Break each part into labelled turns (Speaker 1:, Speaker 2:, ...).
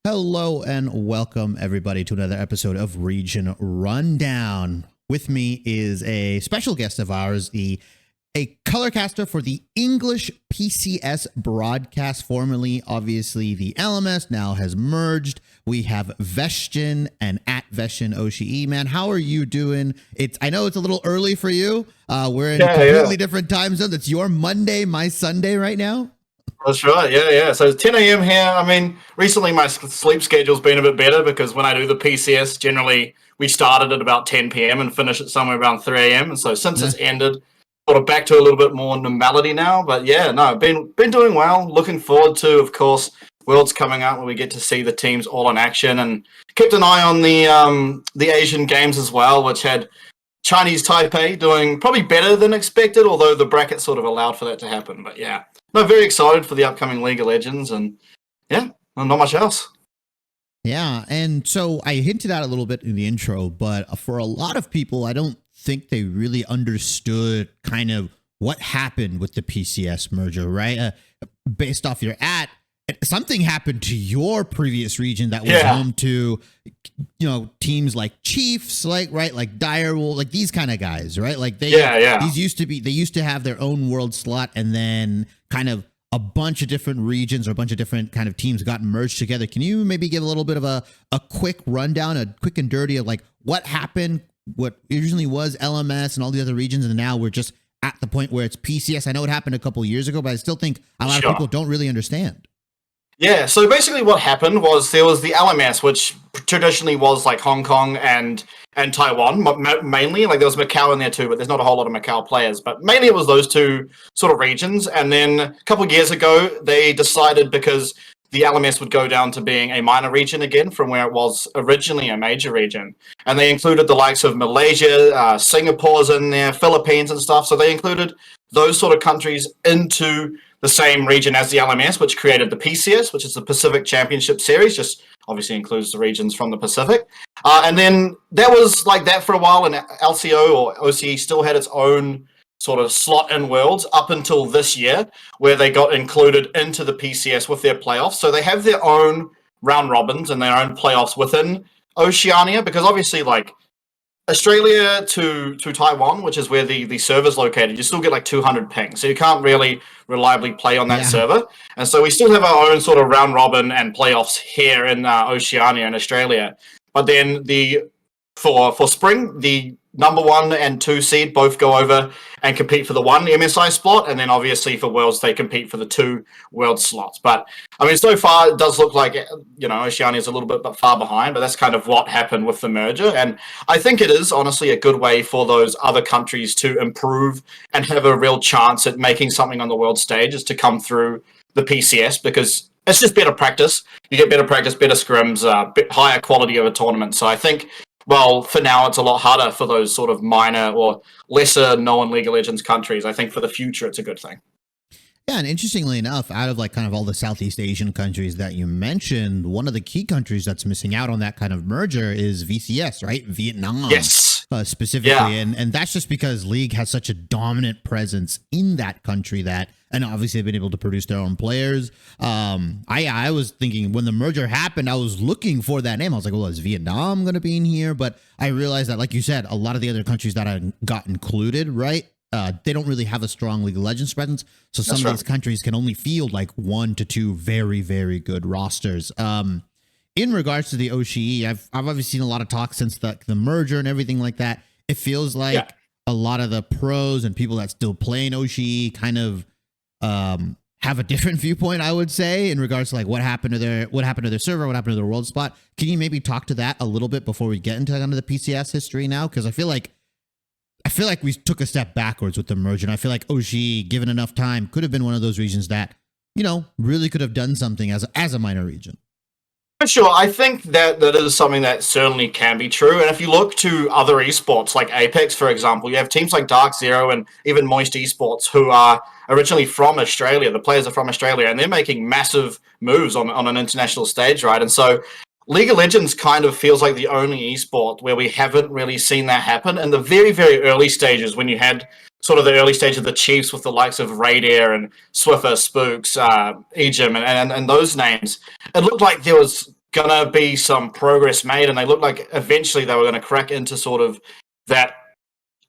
Speaker 1: Hello and welcome everybody to another episode of Region Rundown. With me is a special guest of ours, a colorcaster for the English PCS broadcast, formerly obviously the LMS, now has merged. We have Vestion and at Vestion OCE. Man, how are you doing? I know it's a little early for you. We're in a completely different time zone. It's your Monday, my Sunday right now.
Speaker 2: That's right, yeah. So it's 10 a.m. here. I mean, recently my sleep schedule's been a bit better because when I do the PCS, generally we started at about 10 p.m. and finish at somewhere around 3 a.m. And so since it's ended, sort of back to a little bit more normality now. But yeah, no, been doing well. Looking forward to, of course, Worlds coming up where we get to see the teams all in action. And kept an eye on the Asian games as well, which had Chinese Taipei doing probably better than expected, although the bracket sort of allowed for that to happen. But yeah. No, very excited for the upcoming League of Legends, and yeah, not much else.
Speaker 1: Yeah, and so I hinted at a little bit in the intro, but for a lot of people, I don't think they really understood kind of what happened with the PCS merger, right? Based off your something happened to your previous region that was home to, teams like Chiefs, like Direwolf, like these kind of guys, right? Like they used to have their own world slot, and then kind of a bunch of different regions or a bunch of different kind of teams got merged together. Can you maybe give a little bit of a quick rundown, a quick and dirty of like what happened, what originally was LMS and all the other regions, and now we're just at the point where it's PCS? I know it happened a couple of years ago, but I still think a lot of people don't really understand.
Speaker 2: Yeah, so basically what happened was there was the LMS, which traditionally was like Hong Kong and Taiwan, mainly. Like there was Macau in there too, but there's not a whole lot of Macau players. But mainly it was those two sort of regions. And then a couple of years ago, they decided because the LMS would go down to being a minor region again from where it was originally a major region. And they included the likes of Malaysia, Singapore's in there, Philippines and stuff. So they included those sort of countries into the same region as the LMS, which created the PCS, which is the Pacific Championship Series, just obviously includes the regions from the Pacific. And then that was like that for a while, and LCO or OCE still had its own sort of slot in Worlds up until this year, where they got included into the PCS with their playoffs. So they have their own round robins and their own playoffs within Oceania, because obviously like Australia to Taiwan, which is where the server's located, you still get like 200 ping. So you can't really reliably play on that server. And so we still have our own sort of round robin and playoffs here in Oceania and Australia. But then for spring, the number 1 and 2 seed both go over and compete for the 1 MSI slot, and then obviously for Worlds they compete for the 2 World slots. But I mean, so far it does look like Oceania is a little bit far behind, but that's kind of what happened with the merger. And I think it is honestly a good way for those other countries to improve and have a real chance at making something on the world stage, is to come through the PCS, because it's just better practice. You get better practice, better scrims, bit higher quality of a tournament. So I think, well, for now, it's a lot harder for those sort of minor or lesser known League of Legends countries. I think for the future, it's a good thing.
Speaker 1: Yeah, and interestingly enough, out of like kind of all the Southeast Asian countries that you mentioned, one of the key countries that's missing out on that kind of merger is VCS, right? Vietnam.
Speaker 2: Yes.
Speaker 1: Specifically. Yeah. And that's just because League has such a dominant presence in that country and obviously they've been able to produce their own players. I was thinking when the merger happened, I was looking for that name. I was like, well, is Vietnam going to be in here? But I realized that, like you said, a lot of the other countries that I got included, right? They don't really have a strong League of Legends presence. So some of these countries can only field like 1 to 2 very, very good rosters. In regards to the OCE, I've obviously seen a lot of talk since the merger and everything like that. It feels like a lot of the pros and people that still play in OCE kind of have a different viewpoint, I would say, in regards to like what happened to their server, what happened to their world spot. Can you maybe talk to that a little bit before we get into kind of the PCS history now? Because I feel like we took a step backwards with the merger, and I feel like OCE, given enough time, could have been one of those regions that, really could have done something as a minor region.
Speaker 2: For sure. I think that is something that certainly can be true. And if you look to other esports, like Apex, for example, you have teams like Dark Zero and even Moist Esports who are originally from Australia. The players are from Australia, and they're making massive moves on an international stage, right? And so League of Legends kind of feels like the only esport where we haven't really seen that happen. In the very, very early stages, when you had sort of the early stage of the Chiefs with the likes of Raider and Swiffer, Spooks, Ejim, and those names, it looked like there was gonna be some progress made, and they looked like eventually they were gonna crack into sort of that,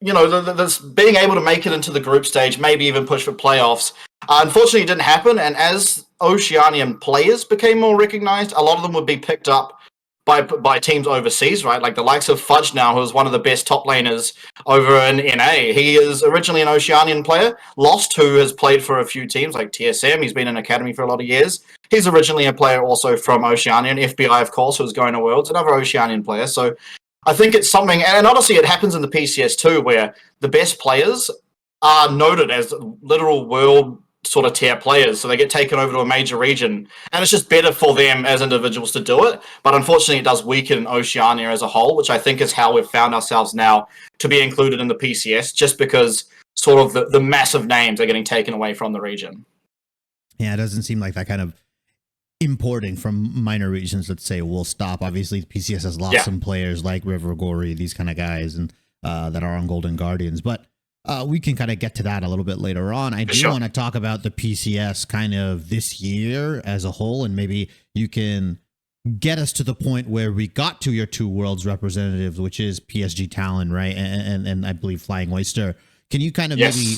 Speaker 2: this being able to make it into the group stage, maybe even push for playoffs. Unfortunately, it didn't happen, and as Oceanian players became more recognized, a lot of them would be picked up by teams overseas, right? Like the likes of Fudge now, who is one of the best top laners over in NA. He is originally an Oceanian player. Lost, who has played for a few teams like TSM. He's been in Academy for a lot of years. He's originally a player also from Oceania, and FBI, of course, who's going to Worlds, another Oceanian player. So I think it's something, and honestly, it happens in the PCS too, where the best players are noted as literal world sort of tier players, so they get taken over to a major region, and it's just better for them as individuals to do it. But unfortunately, it does weaken Oceania as a whole, which I think is how we've found ourselves now to be included in the PCS, just because sort of the massive names are getting taken away from the region.
Speaker 1: Yeah, it doesn't seem like that kind of importing from minor regions, let's say, will stop. Obviously, PCS has lost some players like River, Gori, these kind of guys, and that are on Golden Guardians, but we can kind of get to that a little bit later on. I do want to talk about the PCS kind of this year as a whole, and maybe you can get us to the point where we got to your two Worlds representatives, which is PSG Talon, right? And I believe Flying Oyster. Can you kind of maybe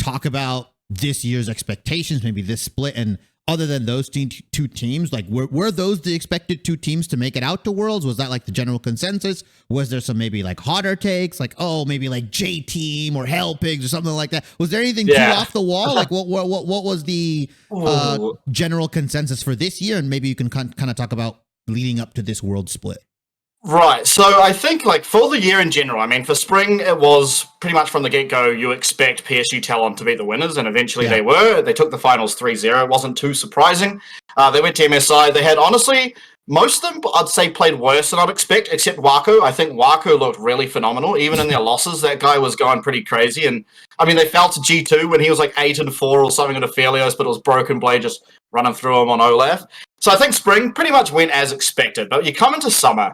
Speaker 1: talk about this year's expectations, maybe this split, and other than those two teams, like were those the expected two teams to make it out to Worlds? Was that like the general consensus? Was there some maybe like hotter takes, like maybe like J Team or Hell Pigs or something like that? Was there anything too off the wall? Like what was the general consensus for this year? And maybe you can kind of talk about leading up to this World split.
Speaker 2: Right. So I think like for the year in general, I mean, for spring, it was pretty much from the get-go, you expect PSG Talon to be the winners, and eventually they were. They took the finals 3-0. It wasn't too surprising. They went to MSI. They had, honestly, most of them, I'd say, played worse than I'd expect, except Wako. I think Wako looked really phenomenal. Even in their losses, that guy was going pretty crazy. And, I mean, they fell to G2 when he was like 8-4 or something at Aphelios, but it was Broken Blade just running through him on Olaf. So I think spring pretty much went as expected. But you come into summer,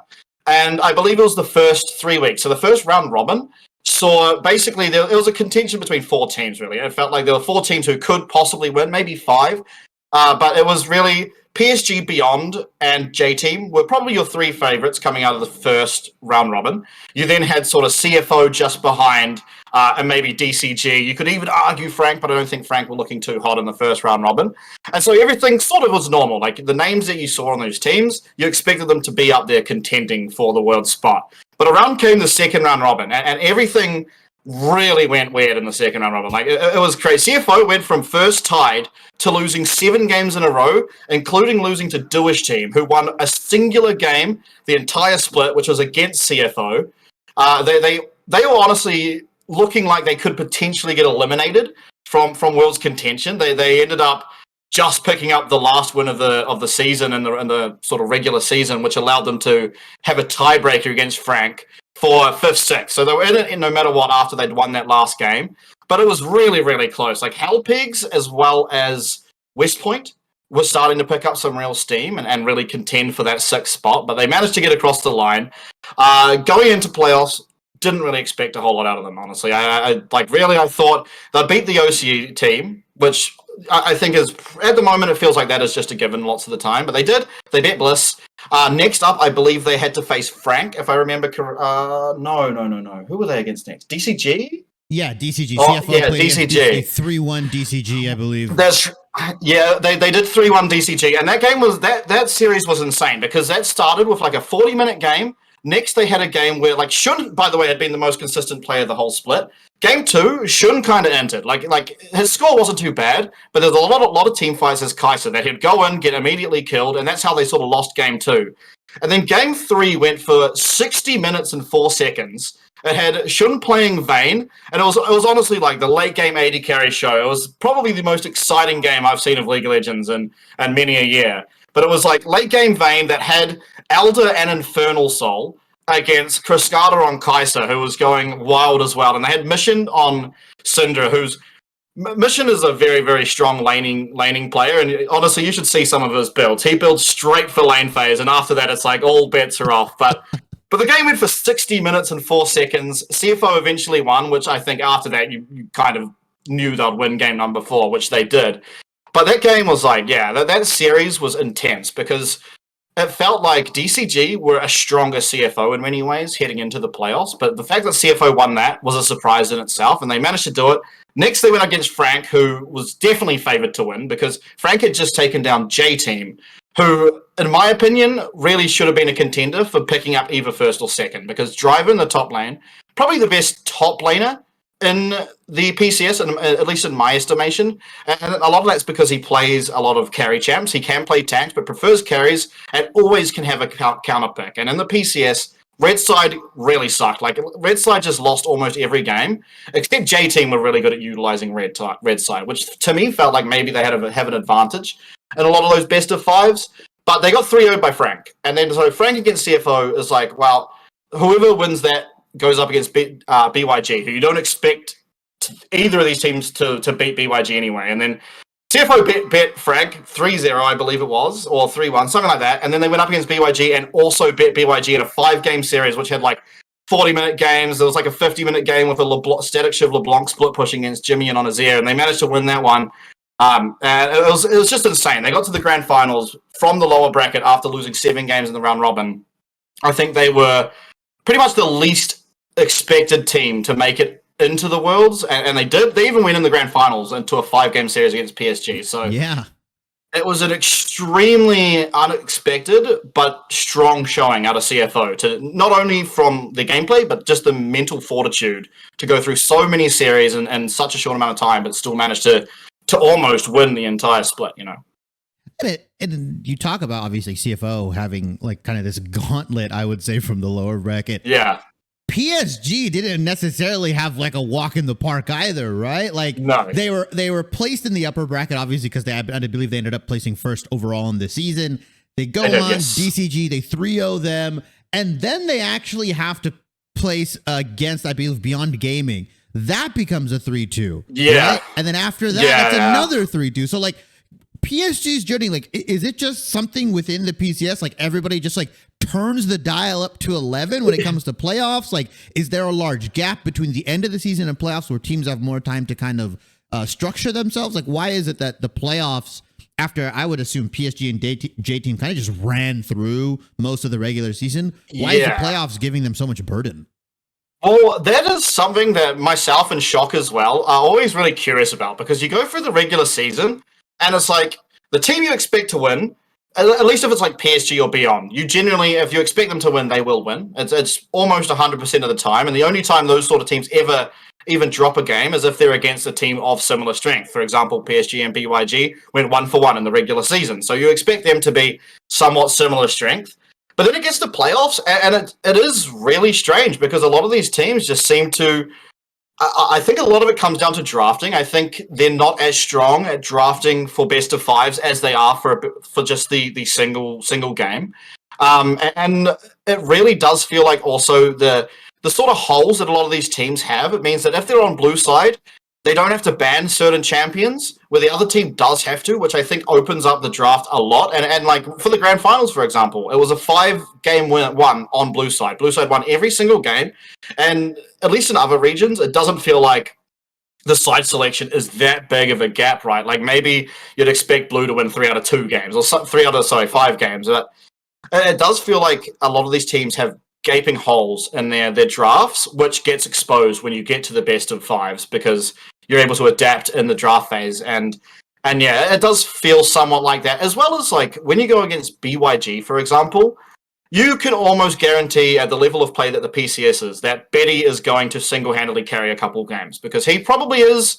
Speaker 2: and I believe it was the first 3 weeks. So the first round robin saw basically it was a contention between four teams, really. It felt like there were four teams who could possibly win, maybe five. But it was really PSG Beyond and J Team were probably your three favorites coming out of the first round robin. You then had sort of CFO just behind, and maybe DCG. You could even argue Frank, but I don't think Frank were looking too hot in the first round robin. And so everything sort of was normal. Like the names that you saw on those teams, you expected them to be up there contending for the world spot. But around came the second round robin, and everything really went weird in the second round robin. Like it was crazy. CFO went from first tied to losing 7 games in a row, including losing to Duish Team, who won a singular game the entire split, which was against CFO. They were honestly looking like they could potentially get eliminated from World's contention. They ended up just picking up the last win of the season in the sort of regular season, which allowed them to have a tiebreaker against Frank for 5th, 6th. So they were in it no matter what after they'd won that last game. But it was really, really close. Like Hell Pigs as well as West Point were starting to pick up some real steam and really contend for that 6th spot. But they managed to get across the line. Going into playoffs, didn't really expect a whole lot out of them, honestly. I thought they'd beat the OCE team, which I think is, at the moment, it feels like that is just a given lots of the time. But they did. They beat Bliss. Next up, I believe they had to face Frank, if I remember correctly. No. Who were they against next? DCG?
Speaker 1: Yeah, DCG.
Speaker 2: CFO played DCG.
Speaker 1: 3-1 DCG, I believe.
Speaker 2: They did 3-1 DCG. And that game was, that series was insane because that started with like a 40-minute game. Next, they had a game where, like, Shun, by the way, had been the most consistent player the whole split. Game 2, Shun kind of entered. Like his score wasn't too bad, but there's a lot of team fights as Kaiser that he'd go in, get immediately killed, and that's how they sort of lost game 2. And then game 3 went for 60 minutes and 4 seconds. It had Shun playing Vayne, and it was honestly like the late game AD carry show. It was probably the most exciting game I've seen of League of Legends in many a year. But it was like late game Vayne that had Elder and Infernal Soul against Kriskada on Kaiser, who was going wild as well. And they had Mission on Syndra, who's Mission is a very, very strong laning player. And honestly, you should see some of his builds. He builds straight for lane phase, and after that, it's like all bets are off. But the game went for 60 minutes and 4 seconds. CFO eventually won, which I think after that, you kind of knew they'd win game number 4, which they did. But that game was like, that series was intense because it felt like DCG were a stronger CFO in many ways heading into the playoffs, but the fact that CFO won that was a surprise in itself, and they managed to do it. Next, they went against Frank, who was definitely favored to win because Frank had just taken down J-Team, who, in my opinion, really should have been a contender for picking up either first or second, because Driver in the top lane, probably the best top laner in the PCS, at least in my estimation. And a lot of that's because he plays a lot of carry champs. He can play tanks, but prefers carries and always can have a counter pick. And in the PCS, Red side really sucked. Like, Red side just lost almost every game, except J-Team were really good at utilizing Red side, which to me felt like maybe they have an advantage in a lot of those best of fives. But they got 3-0'd by Frank. And then so Frank against CFO is like, well, whoever wins that goes up against BYG, who you don't expect either of these teams to beat BYG anyway. And then CFO bet Frank 3-0, I believe it was, or 3-1, something like that. And then they went up against BYG and also bet BYG in a 5-game series, which had like 40-minute games. There was like a 50-minute game with a static shiv LeBlanc split pushing against JimieN on Azhi, and they managed to win that one. And it was just insane. They got to the grand finals from the lower bracket after losing 7 games in the round robin. I think they were pretty much the least expected team to make it into the Worlds, and they did. They even went in the grand finals into a 5-game series against PSG. So
Speaker 1: yeah,
Speaker 2: it was an extremely unexpected but strong showing out of CFO, to not only from the gameplay but just the mental fortitude to go through so many series in such a short amount of time, but still manage to almost win the entire split. You know.
Speaker 1: And you talk about obviously CFO having like kind of this gauntlet, I would say, from the lower bracket.
Speaker 2: Yeah.
Speaker 1: PSG didn't necessarily have like a walk in the park either, right? Like
Speaker 2: no.
Speaker 1: they were placed in the upper bracket, obviously, because I believe they ended up placing first overall in the season. They go on DCG, they 3-0 them, and then they actually have to place against, I believe, Beyond Gaming. That becomes a 3-2.
Speaker 2: Yeah.
Speaker 1: Right? And then after that, it's another 3-2. So like PSG's journey, like, is it just something within the PCS? Like everybody just like turns the dial up to 11 when it comes to playoffs? Like, is there a large gap between the end of the season and playoffs where teams have more time to kind of structure themselves? Like, why is it that the playoffs, after I would assume PSG and J-Team kind of just ran through most of the regular season, why is the playoffs giving them so much burden?
Speaker 2: Well, that is something that myself and Shock as well are always really curious about, because you go through the regular season and it's like the team you expect to win, at least if it's like PSG or beyond, you generally, if you expect them to win, they will win. It's almost 100% of the time. And the only time those sort of teams ever even drop a game is if they're against a team of similar strength. For example, PSG and BYG went 1-for-1 in the regular season. So you expect them to be somewhat similar strength. But then it gets to playoffs, and it is really strange because a lot of these teams just seem to... I think a lot of it comes down to drafting. I think they're not as strong at drafting for best of fives as they are for just the single game. And it really does feel like also the sort of holes that a lot of these teams have. It means that if they're on blue side, they don't have to ban certain champions, where the other team does have to, which I think opens up the draft a lot. And like for the grand finals, for example, it was a 5-game win on blue side. Blue side won every single game. And at least in other regions, it doesn't feel like the side selection is that big of a gap, right? Like maybe you'd expect blue to win 3 out of 2 games, or 5 games. But it does feel like a lot of these teams have gaping holes in their drafts, which gets exposed when you get to the best of fives, because you're able to adapt in the draft phase. And yeah, it does feel somewhat like that, as well as like when you go against BYG, for example, you can almost guarantee at the level of play that the PCS is, that Betty is going to single-handedly carry a couple games, because he probably is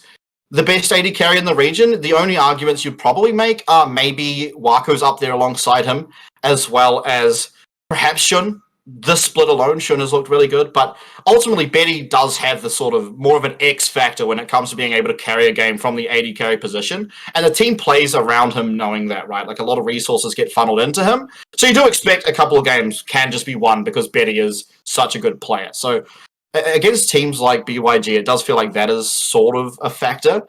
Speaker 2: the best AD carry in the region. The only arguments you'd probably make are maybe Wako's up there alongside him, as well as perhaps Shun. This split alone, Shun has looked really good, but ultimately Betty does have the sort of more of an X factor when it comes to being able to carry a game from the AD carry position, and the team plays around him knowing that, right? Like a lot of resources get funneled into him, so you do expect a couple of games can just be won because Betty is such a good player. So against teams like BYG, it does feel like that is sort of a factor.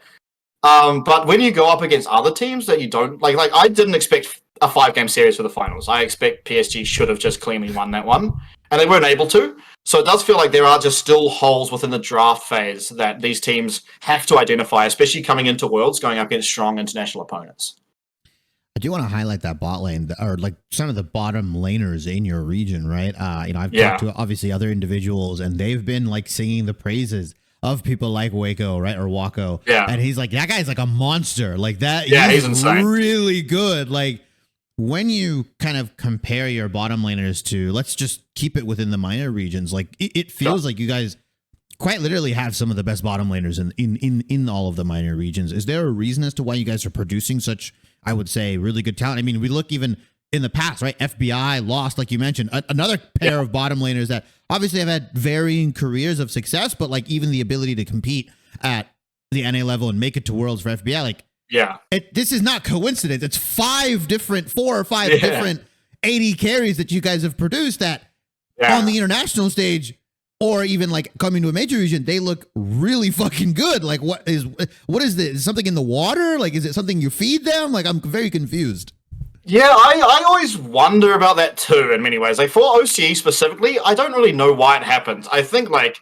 Speaker 2: But when you go up against other teams that you don't like I didn't expect a 5-game series for the finals. I expect PSG should have just cleanly won that one, and they weren't able to. So it does feel like there are just still holes within the draft phase that these teams have to identify, especially coming into Worlds, going up against strong international opponents.
Speaker 1: I do want to highlight that bot lane, or like some of the bottom laners in your region, right? I've talked to obviously other individuals, and they've been like singing the praises of people like Wako, right, or Wako.
Speaker 2: Yeah,
Speaker 1: and he's like, that guy's like a monster, like that.
Speaker 2: Yeah, he's insane.
Speaker 1: Really good. Like when you kind of compare your bottom laners to, let's just keep it within the minor regions, like it feels like you guys quite literally have some of the best bottom laners in all of the minor regions. Is there a reason as to why you guys are producing such, I would say, really good talent? I mean, we look even in the past, right? FBI lost, like you mentioned, another pair of bottom laners that obviously have had varying careers of success, but like even the ability to compete at the NA level and make it to Worlds for FBI, like, this is not coincidence. It's 4 or 5 different AD carries that you guys have produced that on the international stage, or even like coming to a major region, they look really fucking good. Like what is this? Is something in the water? Like, is it something you feed them? Like, I'm very confused.
Speaker 2: Yeah, I always wonder about that too in many ways. Like for OCE specifically, I don't really know why it happens. I think like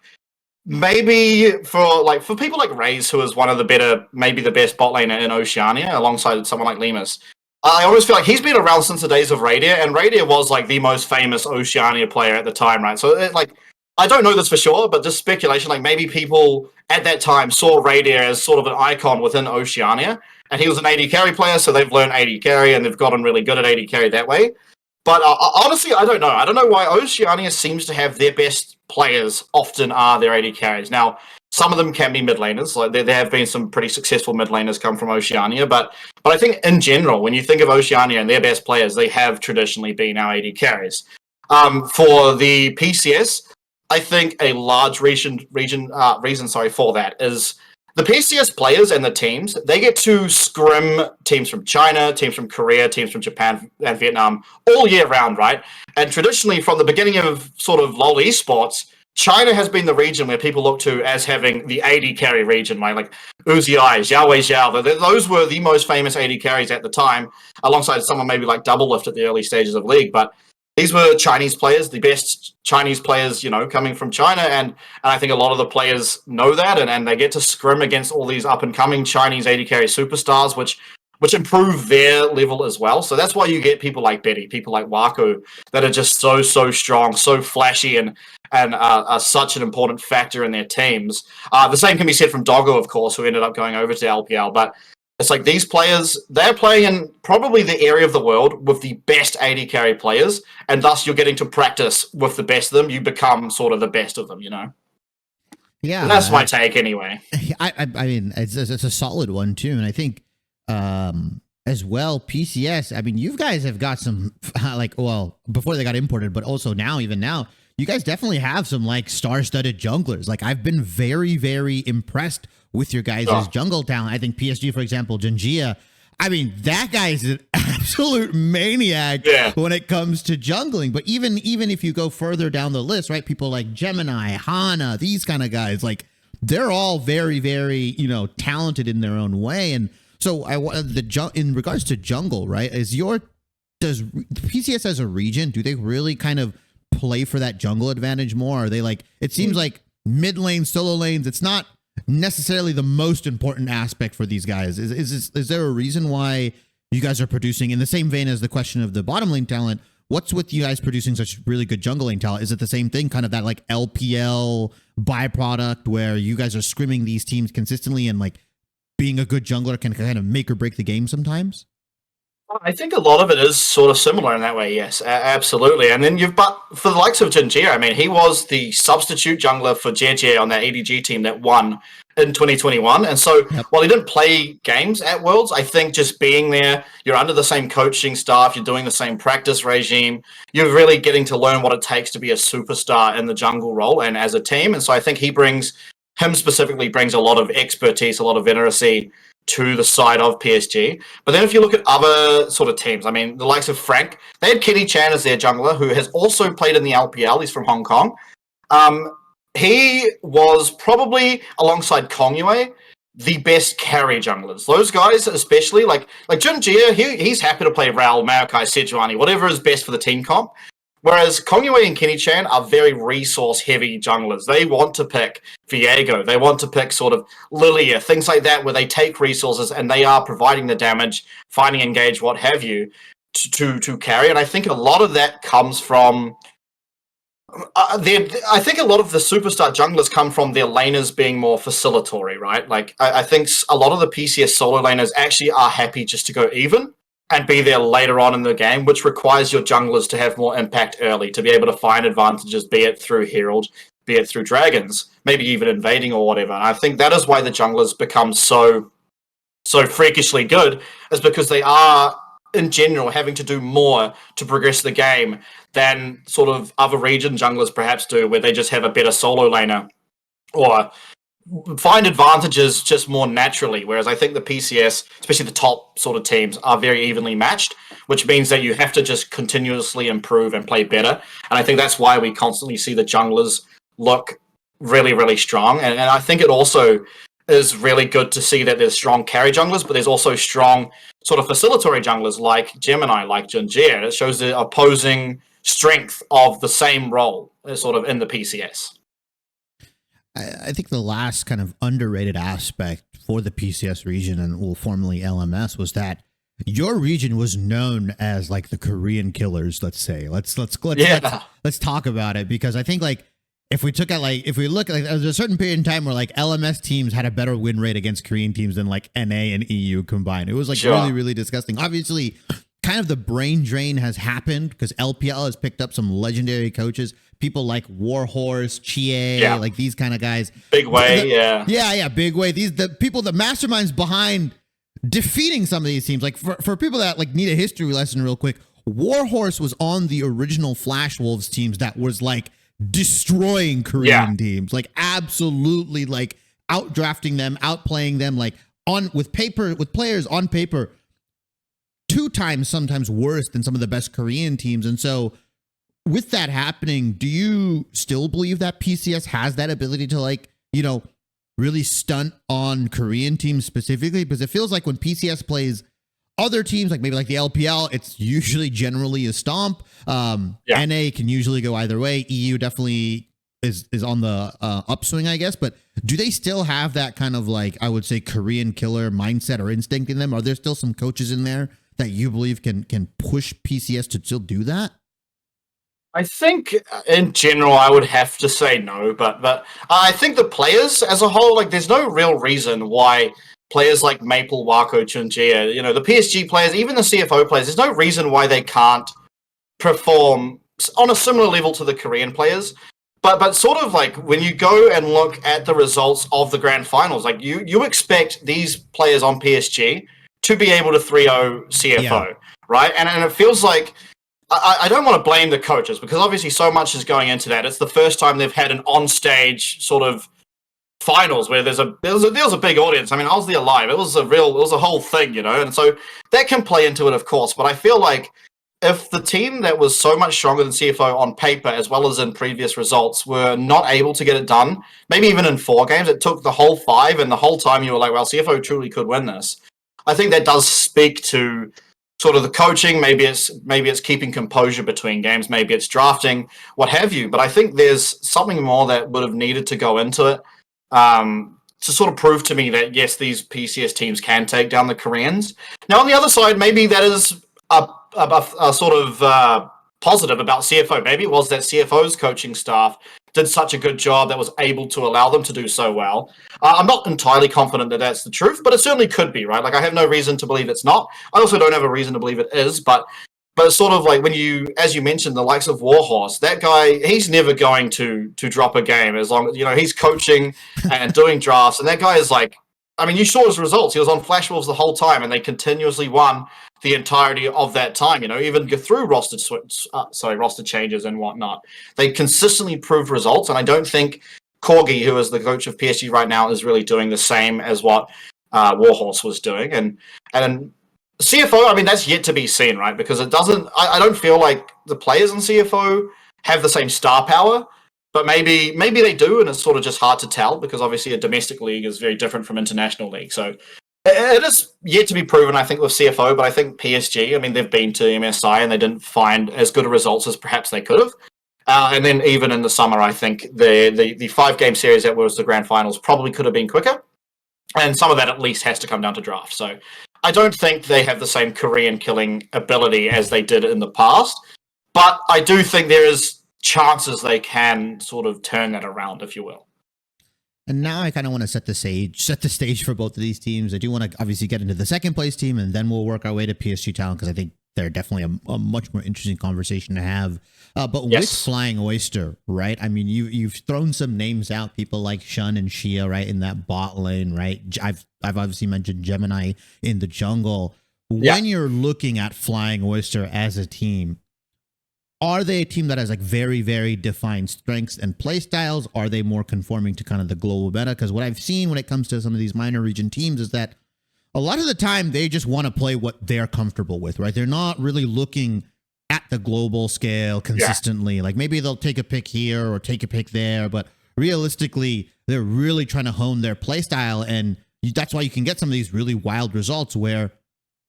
Speaker 2: maybe for people like Raze, who is one of the better, maybe the best bot laner in Oceania, alongside someone like Lemus, I always feel like he's been around since the days of Radier, and Radier was like the most famous Oceania player at the time, right? So I don't know this for sure, but just speculation, like maybe people at that time saw Radier as sort of an icon within Oceania, and he was an AD carry player, so they've learned AD carry, and they've gotten really good at AD carry that way. But honestly, I don't know. I don't know why Oceania seems to have their best players often are their AD carries. Now, some of them can be mid laners. Like there have been some pretty successful mid laners come from Oceania, but I think in general, when you think of Oceania and their best players, they have traditionally been our AD carries. For the PCS, I think a large reason for that is the PCS players and the teams, they get to scrim teams from China, teams from Korea, teams from Japan and Vietnam all year round, right? And traditionally, from the beginning of sort of LoL Esports, China has been the region where people look to as having the AD carry region, right? Like Udyr, Zhao Wei Zhao, those were the most famous AD carries at the time, alongside someone maybe like Double Lift at the early stages of League. But these were Chinese players, the best Chinese players, coming from China. And I think a lot of the players know that, and they get to scrim against all these up-and-coming Chinese AD carry superstars, which improve their level as well. So that's why you get people like Betty, people like Wako, that are just so strong, so flashy, and are such an important factor in their teams. The same can be said from Doggo, of course, who ended up going over to LPL. But it's like these players, they're playing in probably the area of the world with the best AD carry players, and thus you're getting to practice with the best of them. You become sort of the best of them, Yeah, and that's my take anyway.
Speaker 1: I mean, it's a solid one too, and I think as well, PCS. I mean, you guys have got some before they got imported, but also even now, you guys definitely have some like star-studded junglers. Like I've been very, very impressed with your guys' jungle talent. I think PSG, for example, JunJia, I mean, that guy's an absolute maniac when it comes to jungling. But even if you go further down the list, right, people like Gemini, Hana, these kind of guys, like they're all very, very, talented in their own way. And so in regards to jungle, right, does PCS as a region, do they really kind of play for that jungle advantage more? Are they like, it seems like mid lane, solo lanes, it's not necessarily the most important aspect for these guys. Is there a reason why you guys are producing, in the same vein as the question of the bottom lane talent, what's with you guys producing such really good jungle lane talent? Is it the same thing, kind of that like LPL byproduct where you guys are scrimming these teams consistently, and like being a good jungler can kind of make or break the game sometimes?
Speaker 2: I think a lot of it is sort of similar in that way, yes, absolutely. And then but for the likes of JunJia, I mean, he was the substitute jungler for JunJia on that ADG team that won in 2021. And so while he didn't play games at Worlds, I think just being there, you're under the same coaching staff, you're doing the same practice regime, you're really getting to learn what it takes to be a superstar in the jungle role and as a team. And so I think him specifically brings a lot of expertise, a lot of veterancy to the side of PSG. But then if you look at other sort of teams, I mean, the likes of Frank, they had Kenny Chan as their jungler, who has also played in the LPL. He's from Hong Kong. He was probably, alongside Kongyue, the best carry junglers. Those guys, especially, like JunJia, he's happy to play Raul, Maokai, Sejuani, whatever is best for the team comp. Whereas Kongyue and Kenny Chan are very resource-heavy junglers. They want to pick Viego. They want to pick sort of Lilia, things like that, where they take resources and they are providing the damage, finding engage, what have you, to carry. And I think a lot of that comes from... I think a lot of the superstar junglers come from their laners being more facilitatory, right? Like, I think a lot of the PCS solo laners actually are happy just to go even and be there later on in the game, which requires your junglers to have more impact early, to be able to find advantages, be it through Herald, be it through Dragons, maybe even invading or whatever. And I think that is why the junglers become so freakishly good, is because they are, in general, having to do more to progress the game than sort of other region junglers perhaps do, where they just have a better solo laner or find advantages just more naturally. Whereas I think the PCS, especially the top sort of teams, are very evenly matched, which means that you have to just continuously improve and play better. And I think that's why we constantly see the junglers look really, really strong. And I think it also is really good to see that there's strong carry junglers, but there's also strong sort of facilitatory junglers like Gemini, like JunJia. It shows the opposing strength of the same role sort of in the PCS.
Speaker 1: I think the last kind of underrated aspect for the PCS region, and well, formerly LMS, was that your region was known as like the Korean killers. Let's say, let's talk about it, because I think like if we look at there's a certain period in time where like LMS teams had a better win rate against Korean teams than like NA and EU combined. It was like really, really disgusting. Obviously, kind of the brain drain has happened because LPL has picked up some legendary coaches, people like Warhorse, Chie, like these kind of guys.
Speaker 2: Big Way,
Speaker 1: Big Way. The people, the masterminds behind defeating some of these teams. Like for people that like need a history lesson real quick, Warhorse was on the original Flash Wolves teams that was like destroying Korean teams, like absolutely like outdrafting them, outplaying them, like with players on paper 2 times sometimes worse than some of the best Korean teams. And so with that happening, do you still believe that PCS has that ability to like, you know, really stunt on Korean teams specifically? Because it feels like when PCS plays other teams, like maybe like the LPL, it's usually generally a stomp. NA can usually go either way. EU definitely is on the upswing, I guess. But do they still have that kind of like, I would say, Korean killer mindset or instinct in them? Are there still some coaches in there that you believe can push PCS to still do that?
Speaker 2: I think in general, I would have to say no, but I think the players as a whole, like there's no real reason why players like Maple, Wako, JunJia, you know, the PSG players, even the CFO players, there's no reason why they can't perform on a similar level to the Korean players. But sort of like when you go and look at the results of the grand finals, like you expect these players on PSG to be able to 3-0 CFO, right? And it feels like, I don't want to blame the coaches because obviously so much is going into that. It's the first time they've had an on-stage sort of finals where there was a big audience. I mean, I was there live. It was a whole thing, you know? And so that can play into it, of course. But I feel like if the team that was so much stronger than CFO on paper, as well as in previous results, were not able to get it done, maybe even in 4 games, it took the whole 5, and the whole time you were like, well, CFO truly could win this. I think that does speak to sort of the coaching. Maybe it's keeping composure between games. Maybe it's drafting, what have you. But I think there's something more that would have needed to go into it to sort of prove to me that, yes, these PCS teams can take down the Koreans. Now, on the other side, maybe that is a sort of positive about CFO. Maybe it was that CFO's coaching staff did such a good job that was able to allow them to do so well. I'm not entirely confident that that's the truth, but it certainly could be, right? Like, I have no reason to believe it's not. I also don't have a reason to believe it is, but sort of like when you, as you mentioned, the likes of Warhorse, that guy, he's never going to drop a game as long as, you know, he's coaching and doing drafts, and that guy is like, I mean, you saw his results. He was on Flash Wolves the whole time, and they continuously won the entirety of that time, you know, even go through roster changes and whatnot. They consistently proved results, and I don't think Corgi, who is the coach of PSG right now, is really doing the same as what Warhorse was doing. And CFO, I mean, that's yet to be seen, right? Because it doesn't, I don't feel like the players in CFO have the same star power, but maybe they do, and it's sort of just hard to tell because obviously a domestic league is very different from international league. So It is yet to be proven, I think, with CFO, but I think PSG, I mean, they've been to MSI and they didn't find as good a results as perhaps they could have. And then even in the summer, I think the 5-game series that was the grand finals probably could have been quicker. And some of that at least has to come down to draft. So I don't think they have the same Korean killing ability as they did in the past. But I do think there is chances they can sort of turn that around, if you will.
Speaker 1: And now I kind of want to set the stage for both of these teams. I do want to obviously get into the second place team, and then we'll work our way to PSG Talon, because I think they're definitely a much more interesting conversation to have. But with Flying Oyster, right? I mean, you've thrown some names out, people like Shun and Shia, right, in that bot lane, right? I've obviously mentioned Gemini in the jungle. When you're looking at Flying Oyster as a team, are they a team that has like very, very defined strengths and play styles? Are they more conforming to kind of the global meta? Because what I've seen when it comes to some of these minor region teams is that a lot of the time they just want to play what they're comfortable with, right? They're not really looking at the global scale consistently. Like maybe they'll take a pick here or take a pick there, but realistically, they're really trying to hone their play style. And that's why you can get some of these really wild results where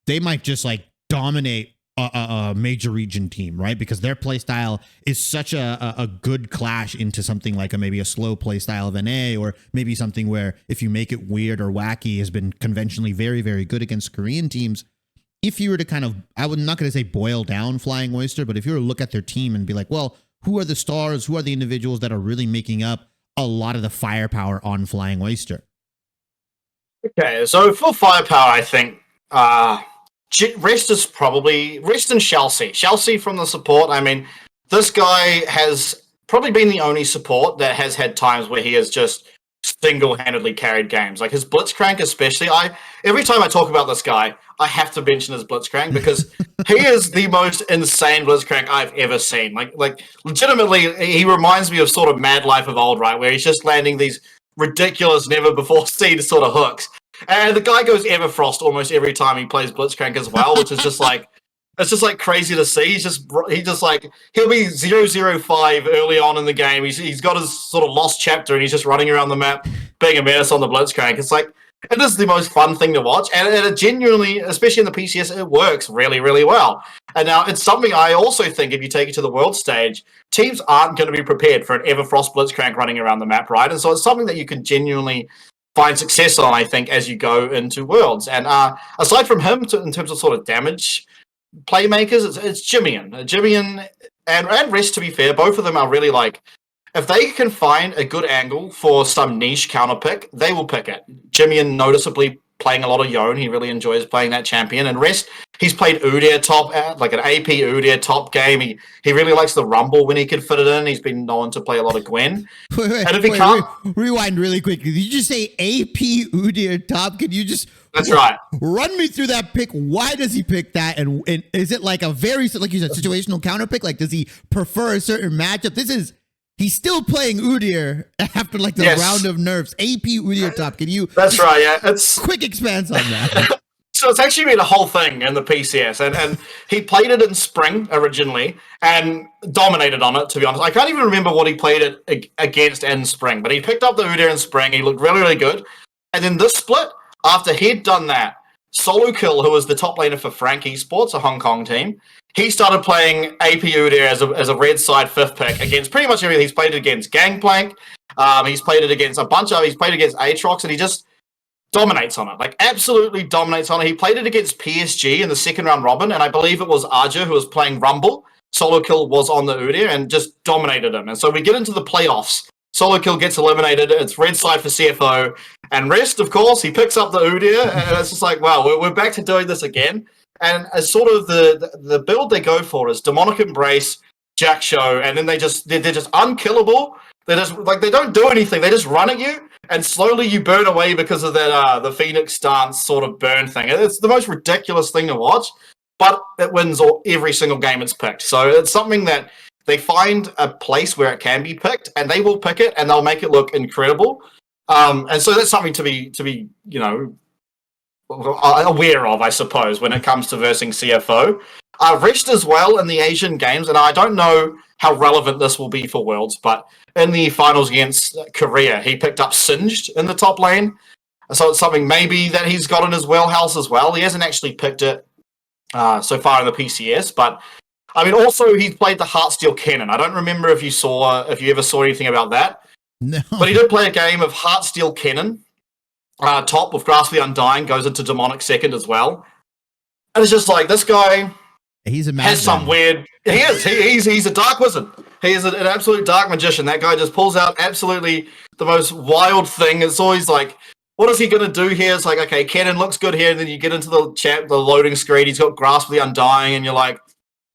Speaker 1: they might just like dominate a major region team, right? Because their play style is such a good clash into something like maybe a slow play style of NA, or maybe something where if you make it weird or wacky has been conventionally very, very good against Korean teams. If you were to kind of, I'm not going to say boil down Flying Oyster, but if you were to look at their team and be like, well, who are the stars? Who are the individuals that are really making up a lot of the firepower on Flying Oyster?
Speaker 2: Okay, so for firepower, I think Rest is probably Rest and Chelsea from the support. I mean, this guy has probably been the only support that has had times where he has just single-handedly carried games. Like his Blitzcrank especially. Every time I talk about this guy, I have to mention his Blitzcrank because he is the most insane Blitzcrank I've ever seen. Like legitimately, he reminds me of sort of Mad Life of old, right? Where he's just landing these ridiculous, never-before-seen sort of hooks. And the guy goes Everfrost almost every time he plays Blitzcrank as well, which is just like, it's just like crazy to see. He'll be 005 early on in the game. He's got his sort of lost chapter and he's just running around the map being a menace on the Blitzcrank. It's like, it is the most fun thing to watch. And it genuinely, especially in the PCS, it works really, really well. And now it's something I also think if you take it to the world stage, teams aren't going to be prepared for an Everfrost Blitzcrank running around the map, right? And so it's something that you can genuinely find success on, I think, as you go into Worlds. And aside from him, in terms of sort of damage playmakers, it's JimieN. JimieN and Rest, to be fair, both of them are really like, if they can find a good angle for some niche counter pick, they will pick it. JimieN noticeably playing a lot of Yone. He really enjoys playing that champion. And Rest, he's played Udyr top, like an AP Udyr top game. He really likes the Rumble when he can fit it in. He's been known to play a lot of Gwen.
Speaker 1: Rewind really quick. Did you just say AP Udyr top? Can you just...
Speaker 2: That's right.
Speaker 1: Run me through that pick. Why does he pick that? And is it like a very, like you said, situational counter pick? Like, does he prefer a certain matchup? He's still playing Udyr after like the round of nerfs. AP Udyr top. Can you?
Speaker 2: That's right. Yeah, it's
Speaker 1: quick expanse on that.
Speaker 2: So it's actually been a whole thing in the PCS, and he played it in spring originally and dominated on it. To be honest, I can't even remember what he played it against in spring, but he picked up the Udyr in spring. He looked really, really good, and then this split. After he'd done that, Solo Kill, who was the top laner for Frank Esports, a Hong Kong team, he started playing AP Udyr as a red side fifth pick against pretty much everything. He's played it against Gangplank, he's played it against he's played it against Aatrox, and he just dominates on it, like absolutely dominates on it. He played it against PSG in the second round robin, and I believe it was Azhi who was playing Rumble. Solo Kill was on the Udyr and just dominated him. And so we get into the playoffs. Solo Kill gets eliminated. It's red side for CFO. And Rest, of course, he picks up the Udyr. And it's just like, wow, we're back to doing this again. And as sort of the build they go for is Demonic Embrace, Jack Show, and then they're just unkillable. They just like they don't do anything. They just run at you, and slowly you burn away because of that the Phoenix stance sort of burn thing. It's the most ridiculous thing to watch, but it wins every single game it's picked. So it's something that they find a place where it can be picked, and they will pick it, and they'll make it look incredible. And so that's something to be aware of, I suppose, when it comes to versing CFO. Rest as well in the Asian games, and I don't know how relevant this will be for Worlds, but in the finals against Korea, he picked up Singed in the top lane. So it's something maybe that he's got in his wheelhouse as well. He hasn't actually picked it so far in the PCS, but I mean, also he's played the Heartsteel Cannon. I don't remember if you ever saw anything about that.
Speaker 1: No.
Speaker 2: But he did play a game of Heartsteel Cannon, top with Grasp the Undying, goes into Demonic second as well. And it's just like, this guy
Speaker 1: He's a
Speaker 2: has some weird... He is. He's a dark wizard. He is an absolute dark magician. That guy just pulls out absolutely the most wild thing. It's always like, what is he going to do here? It's like, okay, Cannon looks good here. And then you get into the loading screen. He's got Grasp the Undying. And you're like,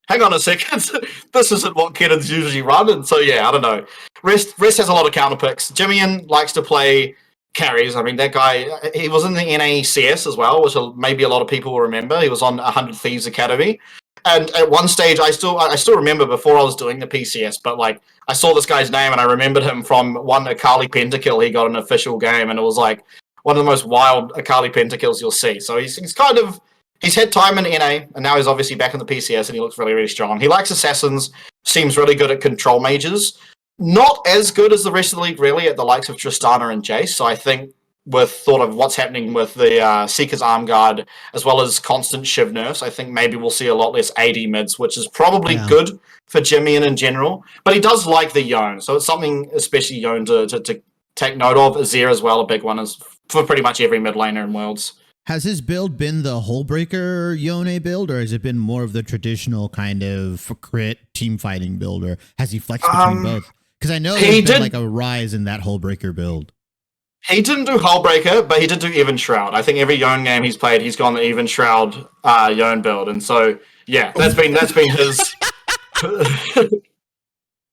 Speaker 2: hang on a second. This isn't what Cannon's usually run. And so, yeah, I don't know. Rest has a lot of counter picks. JimieN likes to play carries. I mean, that guy, he was in the NACS as well, which maybe a lot of people will remember. He was on 100 Thieves Academy. And at one stage, I still remember before I was doing the PCS, but like I saw this guy's name and I remembered him from one Akali pentakill he got in an official game, and it was like one of the most wild Akali pentakills you'll see. So he's had time in NA, and now he's obviously back in the PCS, and he looks really, really strong. He likes assassins, seems really good at control mages. Not as good as the rest of the league, really, at the likes of Tristana and Jace. So I think with thought of what's happening with the Seeker's Arm Guard, as well as constant Shiv nerfs, I think maybe we'll see a lot less AD mids, which is probably good for JimieN in general. But he does like the Yone, so it's something especially Yone to take note of. Azir as well, a big one, is for pretty much every mid laner in Worlds.
Speaker 1: Has his build been the Hullbreaker Yone build, or has it been more of the traditional kind of crit team fighting build, or has he flexed between both? Because I know there's been like a rise in that Hullbreaker build.
Speaker 2: He didn't do Hullbreaker, but he did do Even Shroud. I think every Yone game he's played, he's gone the Even Shroud Yone build, and so yeah, that's been his.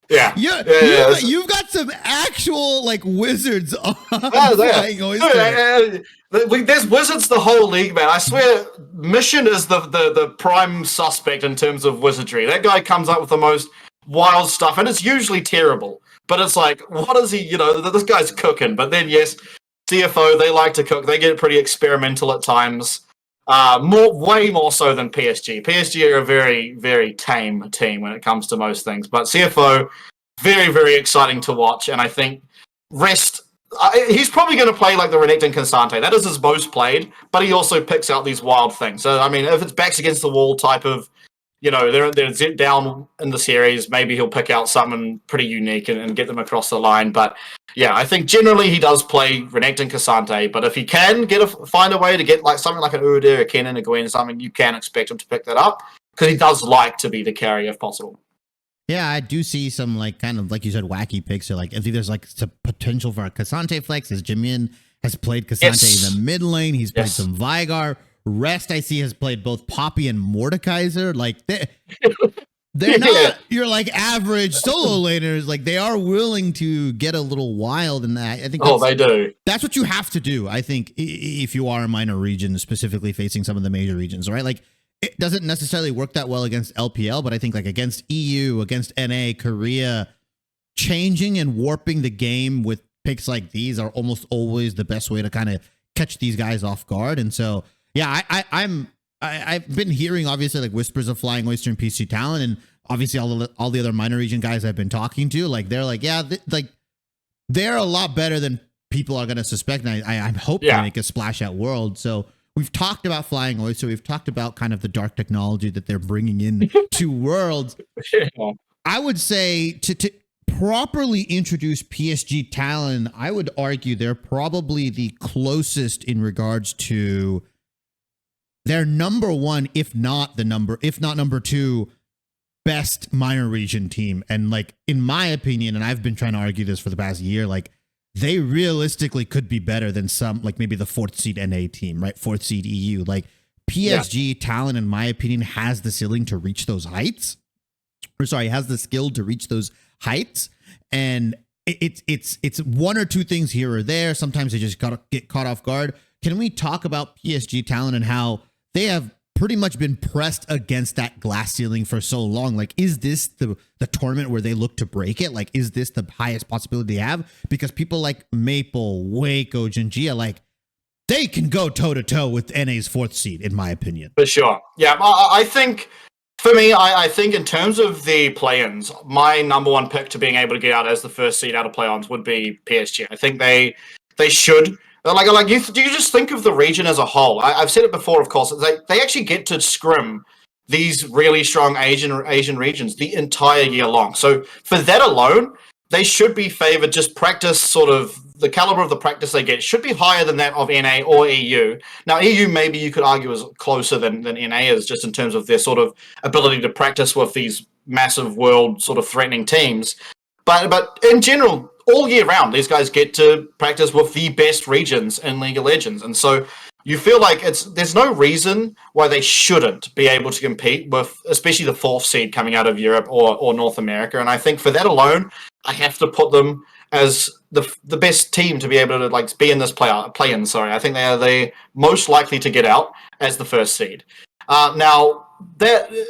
Speaker 2: You've got some actual like wizards on Flying Oyster. There's wizards the whole league, man. I swear, Mission is the prime suspect in terms of wizardry. That guy comes up with the most wild stuff, and it's usually terrible. But it's like, what is he, this guy's cooking. But then, yes, CFO, they like to cook. They get pretty experimental at times. Way more so than PSG. PSG are a very, very tame team when it comes to most things. But CFO, very, very exciting to watch. And I think Rest, he's probably going to play like the Renekton Constante. That is his most played. But he also picks out these wild things. So, I mean, if it's backs against the wall type of, they're zip down in the series, maybe he'll pick out something pretty unique and get them across the line. But yeah, I think generally he does play Renekton Cassante, but if he can find a way to get like something like an Udyr, a Kennen, a Gwen, something, you can expect him to pick that up, because he does like to be the carry if possible.
Speaker 1: Yeah, I do see some like kind of like you said wacky picks. So like I think there's like some potential for a Cassante flex, as JimieN has played Cassante in the mid lane. He's played some Vigar. Rest, I see, has played both Poppy and Mordekaiser. Like they're not your like average solo laners. Like they are willing to get a little wild, and I think
Speaker 2: they do.
Speaker 1: That's what you have to do. I think if you are a minor region, specifically facing some of the major regions, right? Like it doesn't necessarily work that well against LPL, but I think like against EU, against NA, Korea, changing and warping the game with picks like these are almost always the best way to kind of catch these guys off guard. And so. Yeah, I've been hearing obviously like whispers of Flying Oyster and PSG Talon, and obviously all the other minor region guys I've been talking to, like they're like, they're a lot better than people are going to suspect, and I hope to make a splash at Worlds. So we've talked about Flying Oyster, we've talked about kind of the dark technology that they're bringing in to Worlds. I would say to properly introduce PSG Talon, I would argue they're probably the closest in regards to. They're number one, if not number two, best minor region team. And like, in my opinion, and I've been trying to argue this for the past year, like they realistically could be better than some, like maybe the 4th seed NA team, right? 4th seed EU. Like PSG Talon, in my opinion, has the ceiling to reach those heights. Has the skill to reach those heights. And it's one or two things here or there. Sometimes they just get caught off guard. Can we talk about PSG Talon and how they have pretty much been pressed against that glass ceiling for so long? Like, is this the tournament where they look to break it? Like, is this the highest possibility they have? Because people like Maple, Wako, JunJia, like, they can go toe-to-toe with NA's 4th seed, in my opinion.
Speaker 2: For sure. Yeah, I think, for me, I think in terms of the play-ins, my number one pick to being able to get out as the 1st seed out of play-ons would be PSG. I think they should Like you just think of the region as a whole. I've said it before, of course. They actually get to scrim these really strong Asian regions the entire year long. So for that alone, they should be favored. Just practice, sort of the caliber of the practice they get should be higher than that of NA or EU. Now EU maybe you could argue is closer than NA is, just in terms of their sort of ability to practice with these massive world sort of threatening teams. But in general, all year round, these guys get to practice with the best regions in League of Legends. And so you feel like there's no reason why they shouldn't be able to compete with, especially the fourth seed coming out of Europe or North America. And I think for that alone, I have to put them as the best team to be able to like be in this play-in. Sorry, I think they are the most likely to get out as the first seed. Now,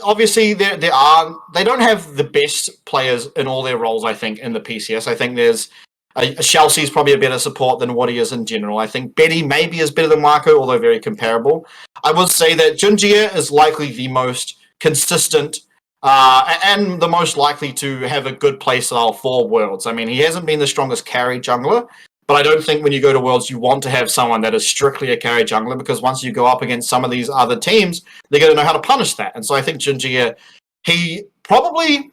Speaker 2: obviously they don't have the best players in all their roles. I think in the PCS, I think there's Chelsea's probably a better support than what he is in general. I think Betty maybe is better than Wako, although very comparable. I would say that JunJia is likely the most consistent and the most likely to have a good play style for Worlds. I mean, he hasn't been the strongest carry jungler, but I don't think when you go to Worlds, you want to have someone that is strictly a carry jungler, because once you go up against some of these other teams, they're going to know how to punish that. And so I think JunJia, he probably,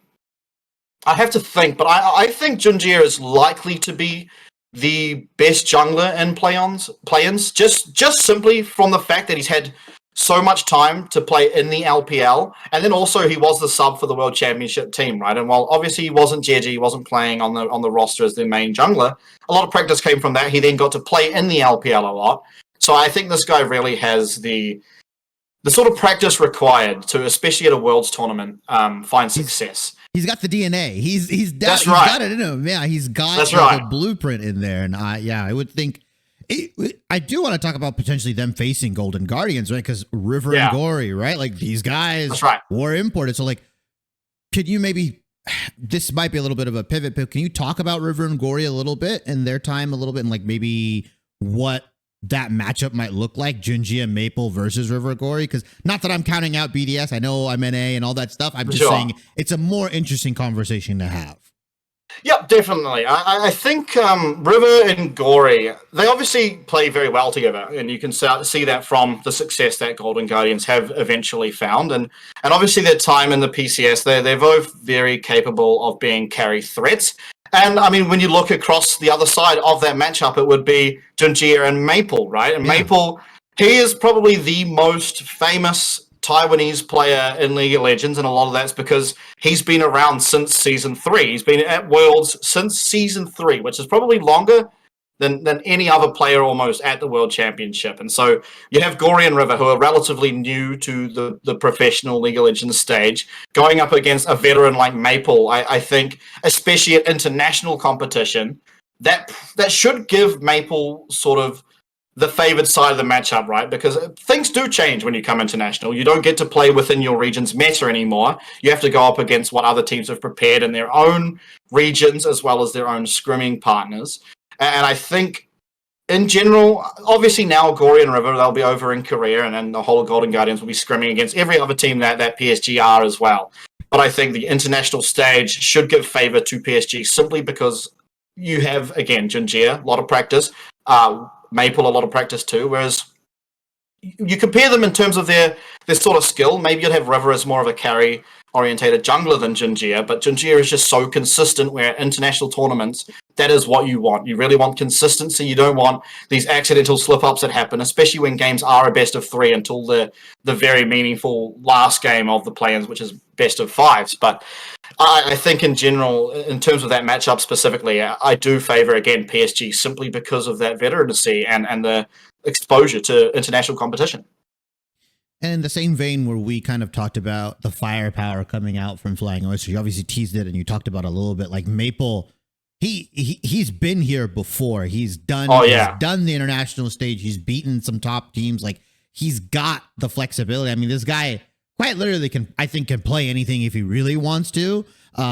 Speaker 2: I have to think, but I think JunJia is likely to be the best jungler in play-ins, just simply from the fact that he's had so much time to play in the LPL, and then also he was the sub for the World Championship team, right? And while obviously he wasn't JG, he wasn't playing on the roster as their main jungler, a lot of practice came from that. He then got to play in the LPL a lot. So I think this guy really has the sort of practice required to, especially at a Worlds tournament, find success.
Speaker 1: He's got the DNA. He's
Speaker 2: That's right.
Speaker 1: got it in him. Yeah, he's got
Speaker 2: That's right.
Speaker 1: the blueprint in there. And I would think. I do want to talk about potentially them facing Golden Guardians, right? Because River and Gori, right? Like these guys were imported. So like, could you maybe, this might be a little bit of a pivot, but can you talk about River and Gori a little bit and their time a little bit, and like maybe what that matchup might look like, JunJia Maple versus River Gori? Because not that I'm counting out BDS. I know I'm NA and all that stuff. I'm just saying it's a more interesting conversation to have.
Speaker 2: Yep, definitely. I think River and Gori, they obviously play very well together, and you can see that from the success that Golden Guardians have eventually found. And obviously their time in the PCS, they're both very capable of being carry threats. And I mean, when you look across the other side of that matchup, it would be JunJia and Maple, right? And Maple, he is probably the most famous Taiwanese player in League of Legends, and a lot of that's because he's been around since Season 3. He's been at Worlds since Season 3, which is probably longer than any other player almost at the World Championship. And so you have Gori and River, who are relatively new to the professional League of Legends stage, going up against a veteran like Maple. I think, especially at international competition, that should give Maple sort of the favored side of the matchup, right? Because things do change when you come international. You don't get to play within your region's meta anymore. You have to go up against what other teams have prepared in their own regions, as well as their own scrimming partners. And I think, in general, obviously now Gori and River, they'll be over in Korea, and then the whole Golden Guardians will be scrimming against every other team that PSG are as well. But I think the international stage should give favor to PSG, simply because you have, again, JunJia, a lot of practice, Maple, a lot of practice too, whereas you compare them in terms of their sort of skill. Maybe you'd have River as more of a carry-orientated jungler than JunJia, but JunJia is just so consistent, where at international tournaments, that is what you want. You really want consistency. You don't want these accidental slip-ups that happen, especially when games are a best of 3 until the very meaningful last game of the play-ins, which is best of 5s. But I think in general, in terms of that matchup specifically, I do favor, again, PSG, simply because of that veterancy and the exposure to international competition.
Speaker 1: And in the same vein where we kind of talked about the firepower coming out from Flying Oyster, you obviously teased it and you talked about it a little bit, like Maple, he's been here before. He's done the international stage. He's beaten some top teams. Like, he's got the flexibility. I mean, this guy quite literally can play anything if he really wants to.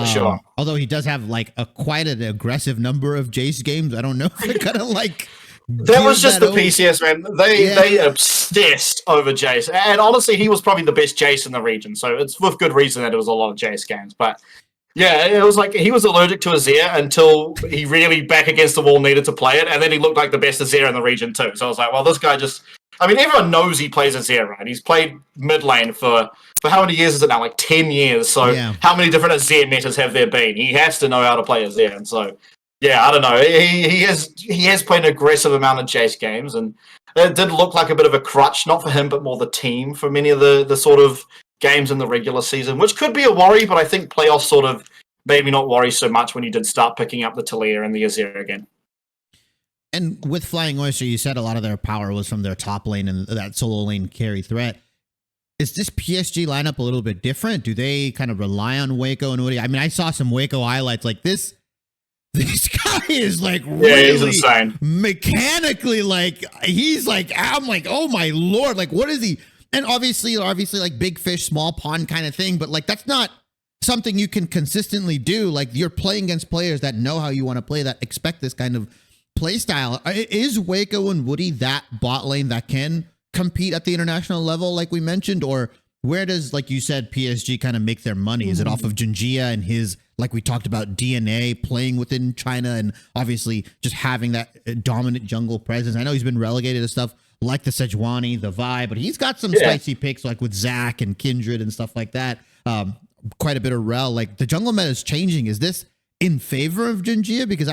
Speaker 2: Sure.
Speaker 1: Although he does have like quite an aggressive number of Jace games. I don't know if they're gonna like.
Speaker 2: That was just the PCS, man. They obsessed over Jace, and honestly, he was probably the best Jace in the region. So it's with good reason that it was a lot of Jace games. But Yeah, it was like he was allergic to Azir until he really back against the wall needed to play it, and then he looked like the best Azir in the region too. So I was like, well, this guy just. I mean, everyone knows he plays Azir, right? He's played mid lane for how many years is it now? Like 10 years. So how many different Azir metas have there been? He has to know how to play Azir, and so yeah, I don't know. He has played an aggressive amount of Jace games, and it did look like a bit of a crutch, not for him, but more the team for many of the sort of games in the regular season, which could be a worry, but I think playoffs sort of made me not worry so much when you did start picking up the Talia and the Azir again.
Speaker 1: And with Flying Oyster, you said a lot of their power was from their top lane and that solo lane carry threat. Is this PSG lineup a little bit different? Do they kind of rely on Wako and Udyr? I mean, I saw some Wako highlights like this. This guy is like really
Speaker 2: he's insane.
Speaker 1: Mechanically, like he's like, I'm like, oh my Lord, like what is he? And obviously like big fish, small pond kind of thing, but like that's not something you can consistently do. Like you're playing against players that know how you want to play, that expect this kind of play style. Is Wako and Woody that bot lane that can compete at the international level, like we mentioned, or where does, like you said, PSG kind of make their money? Is it off of JunJia and his, like we talked about, DNA playing within China and obviously just having that dominant jungle presence? I know he's been relegated to stuff like the Sejuani, the Vi, but he's got some spicy picks like with Zach and Kindred and stuff like that. Quite a bit of rel. Like the jungle meta is changing. Is this in favor of JunJia? Because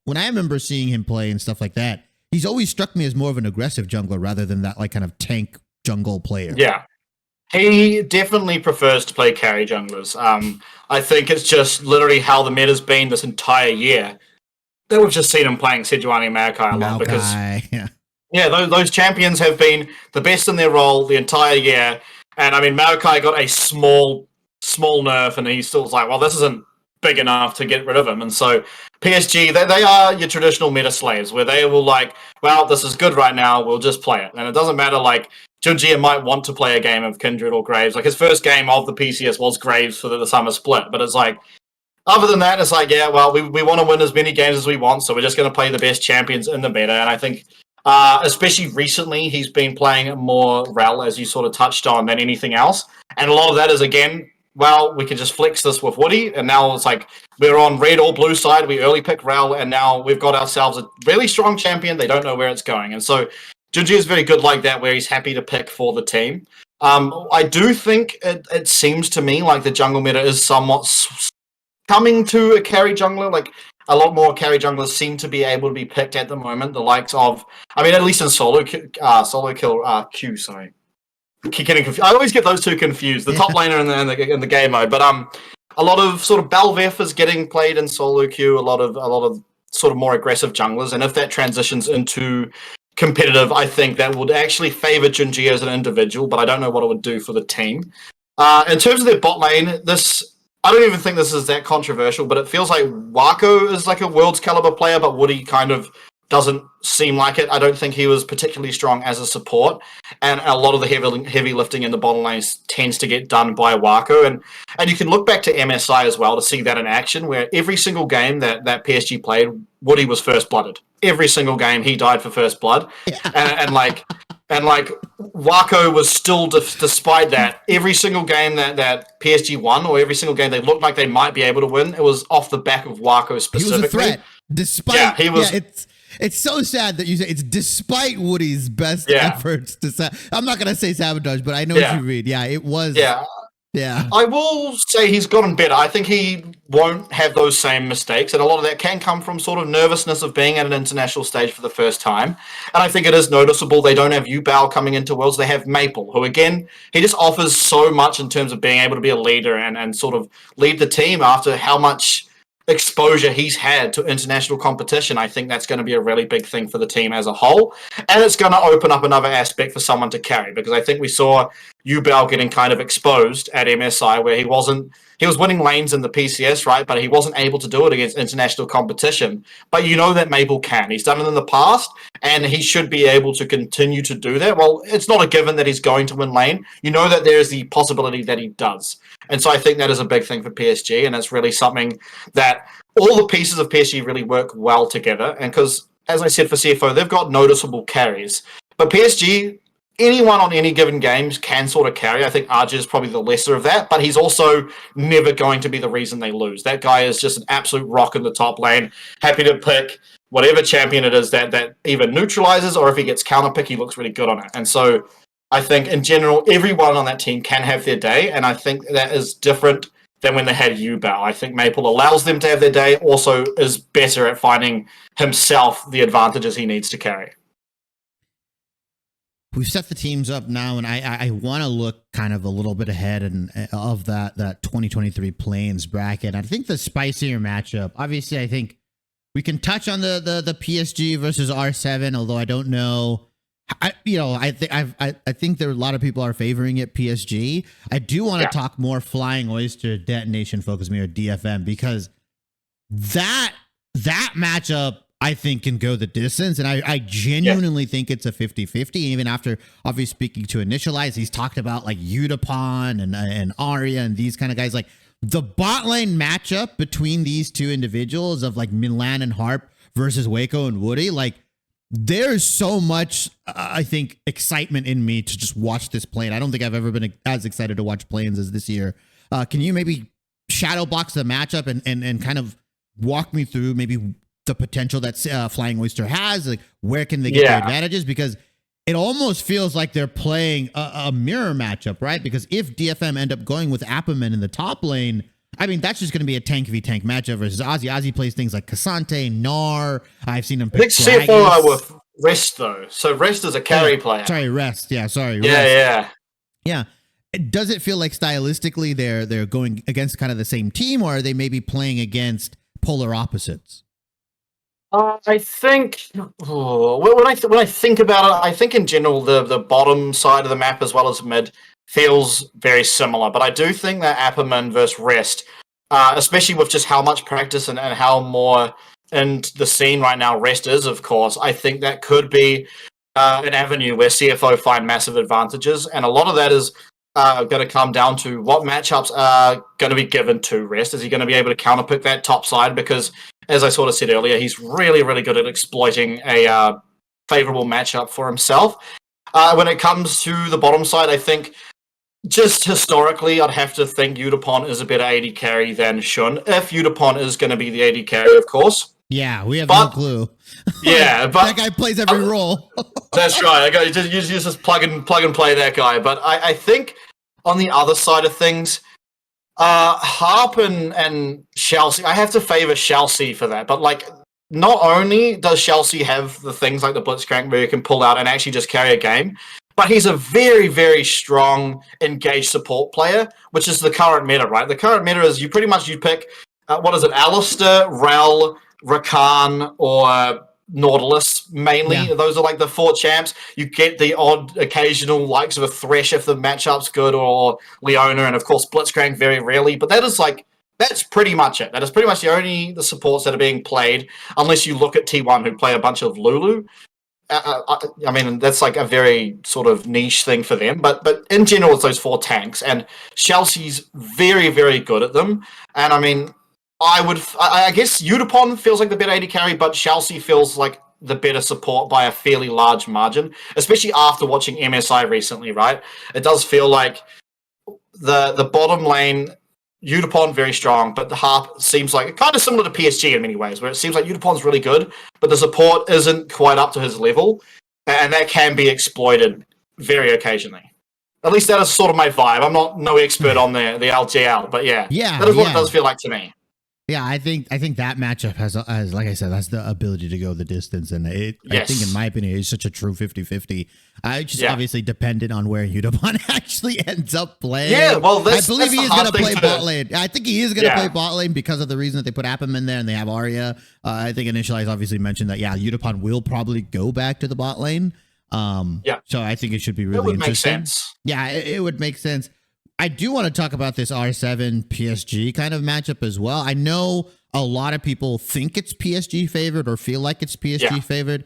Speaker 1: when I remember seeing him play and stuff like that, he's always struck me as more of an aggressive jungler rather than that like kind of tank jungle player.
Speaker 2: Yeah. He definitely prefers to play carry junglers. I think it's just literally how the meta's been this entire year that we've just seen him playing Sejuani and Maokai a lot because those champions have been the best in their role the entire year. And I mean, Maokai got a small nerf, and he still was like, well, this isn't big enough to get rid of him. And so PSG, they are your traditional meta slaves, where they will like, well, this is good right now, we'll just play it. And it doesn't matter, like, JunJia might want to play a game of Kindred or Graves. Like, his first game of the PCS was Graves for the summer split. But it's like, other than that, it's like, yeah, well, we want to win as many games as we want, so we're just going to play the best champions in the meta. And I think, especially recently, he's been playing more rel, as you sort of touched on, than anything else. And a lot of that is, again, well, we can just flex this with Woody, and now it's like we're on red or blue side. We early pick rel, and now we've got ourselves a really strong champion. They don't know where it's going. And so JunJia is very good like that, where he's happy to pick for the team. I do think it seems to me like the jungle meta is somewhat coming to a carry jungler. Like, a lot more carry junglers seem to be able to be picked at the moment. The likes of, I mean, at least in solo kill Q, sorry. Getting confused. I always get those two confused. The top laner in the game mode, but a lot of sort of Belveth is getting played in solo queue. A lot of sort of more aggressive junglers, and if that transitions into competitive, I think that would actually favor JunJia as an individual. But I don't know what it would do for the team. In terms of their bot lane, I don't even think this is that controversial, but it feels like Wako is like a world's caliber player, but Woody kind of doesn't seem like it. I don't think he was particularly strong as a support, and a lot of the heavy lifting in the bottom lanes tends to get done by Wako. And you can look back to MSI as well to see that in action, where every single game that PSG played, Woody was first blooded. Every single game he died for first blood, and Wako was still, despite that, every single game that PSG won, or every single game they looked like they might be able to win, it was off the back of Wako specifically.
Speaker 1: He was a threat, despite
Speaker 2: he was.
Speaker 1: Yeah, it's so sad that you say it's despite Woody's best efforts to. I'm not gonna say sabotage, but I know what you read. Yeah, it was. Yeah. I
Speaker 2: will say he's gotten better. I think he won't have those same mistakes, and a lot of that can come from sort of nervousness of being at an international stage for the first time. And I think it is noticeable they don't have Udyr coming into Worlds. They have Maple, who, again, he just offers so much in terms of being able to be a leader and sort of lead the team after how much exposure he's had to international competition. I think that's going to be a really big thing for the team as a whole, and it's going to open up another aspect for someone to carry, because I think we saw Udyr getting kind of exposed at MSI, where he was winning lanes in the PCS, right, but he wasn't able to do it against international competition. But you know that Maple can. He's done it in the past, and he should be able to continue to do that. Well, it's not a given that he's going to win lane. You know that there is the possibility that he does. And so I think that is a big thing for PSG, and it's really something that all the pieces of PSG really work well together. And because, as I said, for CFO, they've got noticeable carries. But PSG anyone on any given games can sort of carry. I think Azhi is probably the lesser of that, but he's also never going to be the reason they lose. That guy is just an absolute rock in the top lane, happy to pick whatever champion it is that either neutralizes, or if he gets counter pick, he looks really good on it. And so I think in general, everyone on that team can have their day, and I think that is different than when they had Udyr. I think Maple allows them to have their day, also is better at finding himself the advantages he needs to carry.
Speaker 1: We've set the teams up now, and I want to look kind of a little bit ahead of that 2023 Plains bracket. I think the spicier matchup, obviously, I think we can touch on the PSG versus R7, although I don't know. I think there are a lot of people are favoring it PSG. I do want to talk more Flying Oyster, Detonation, Focus Me, or DFM, because that matchup I think can go the distance, and I genuinely think it's a 50-50. Even after obviously speaking to Initialize, he's talked about like Udapon and Arya and these kind of guys. Like the bot lane matchup between these two individuals of like Milan and Harp versus Wako and Woody, like there's so much, I think, excitement in me to just watch this play. And I don't think I've ever been as excited to watch Plains as this year. Can you maybe shadow box the matchup and kind of walk me through maybe the potential that Flying Oyster has? Like, where can they get their advantages? Because it almost feels like they're playing a mirror matchup, right? Because if DFM end up going with Appaman in the top lane, I mean, that's just going to be a tank v tank matchup versus Azhi. Azhi plays things like Cassante, Gnar. I've seen him pick
Speaker 2: CFO with Rest, though. So Rest is a carry player.
Speaker 1: Sorry, Rest. Yeah, sorry.
Speaker 2: Rest.
Speaker 1: Yeah. Does it feel like stylistically they're going against kind of the same team, or are they maybe playing against polar opposites?
Speaker 2: I think when I think about it, I think in general the bottom side of the map as well as mid feels very similar. But I do think that Appaman versus Rest, especially with just how much practice and how more in the scene right now Rest is, of course, I think that could be an avenue where CFO find massive advantages. And a lot of that is going to come down to what matchups are going to be given to Rest. Is he going to be able to counterpick that top side? Because, as I sort of said earlier, he's really, really good at exploiting a favorable matchup for himself. When it comes to the bottom side, I think just historically, I'd have to think Udapon is a better AD carry than Shun. If Udapon is going to be the AD carry, of course.
Speaker 1: Yeah, we have no clue.
Speaker 2: Yeah, but
Speaker 1: that guy plays every role.
Speaker 2: That's right. You just plug and play that guy. But I think on the other side of things, Harp and Chelsea, I have to favor Chelsea for that. But like, not only does Chelsea have the things like the Blitzcrank where you can pull out and actually just carry a game, but he's a very, very strong engaged support player, which is the current meta, right? The current meta is you pick, Alistair, Rel, Rakan, or Nautilus mainly. Yeah. Those are like the 4 champs. You get the odd occasional likes of a Thresh if the matchup's good, or Leona, and of course Blitzcrank very rarely. But that's pretty much it. That is pretty much the supports that are being played, unless you look at T1 who play a bunch of Lulu. I mean, that's like a very sort of niche thing for them. But in general, it's those 4 tanks, and Chelsea's very, very good at them. And I mean, I guess Udapon feels like the better AD carry, but Chelsea feels like the better support by a fairly large margin, especially after watching MSI recently, right? It does feel like the bottom lane, Udapon very strong, but the Harp seems like kind of similar to PSG in many ways, where it seems like Udapon's really good, but the support isn't quite up to his level, and that can be exploited very occasionally. At least that is sort of my vibe. I'm no expert on the LGL, but that is what it does feel like to me.
Speaker 1: Yeah, I think that matchup has, like I said, that's the ability to go the distance, and I think, in my opinion, it's such a true 50-50. It's just obviously dependent on where Udapon actually ends up playing.
Speaker 2: Yeah, well,
Speaker 1: I believe he is going to play bot lane. I think he is going to play bot lane because of the reason that they put Appam in there and they have Arya. I think Initialize obviously mentioned that, Udapon will probably go back to the bot lane. So I think it should be really interesting.
Speaker 2: Make sense.
Speaker 1: Yeah, it would make sense. I do want to talk about this R7 PSG kind of matchup as well. I know a lot of people think it's PSG favored or feel like it's PSG favored.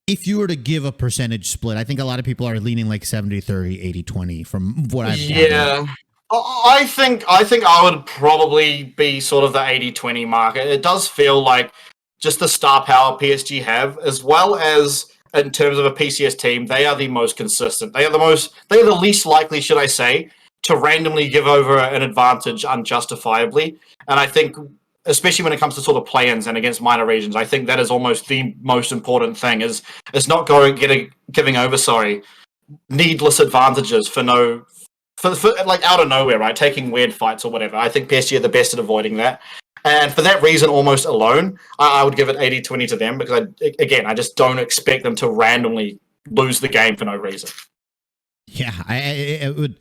Speaker 1: If you were to give a percentage split, I think a lot of people are leaning like 70-30, 80-20 from what I've gathered.
Speaker 2: I think I would probably be sort of the 80-20 mark. It does feel like just the star power PSG have, as well as in terms of a PCS team, they are the most consistent. They are the least likely, should I say, to randomly give over an advantage unjustifiably. And I think, especially when it comes to sort of play-ins and against minor regions, I think that is almost the most important thing is not giving over needless advantages for like out of nowhere, right? Taking weird fights or whatever. I think PSG are the best at avoiding that. And for that reason, almost alone, I would give it 80-20 to them because, I just don't expect them to randomly lose the game for no reason.
Speaker 1: Yeah, it would.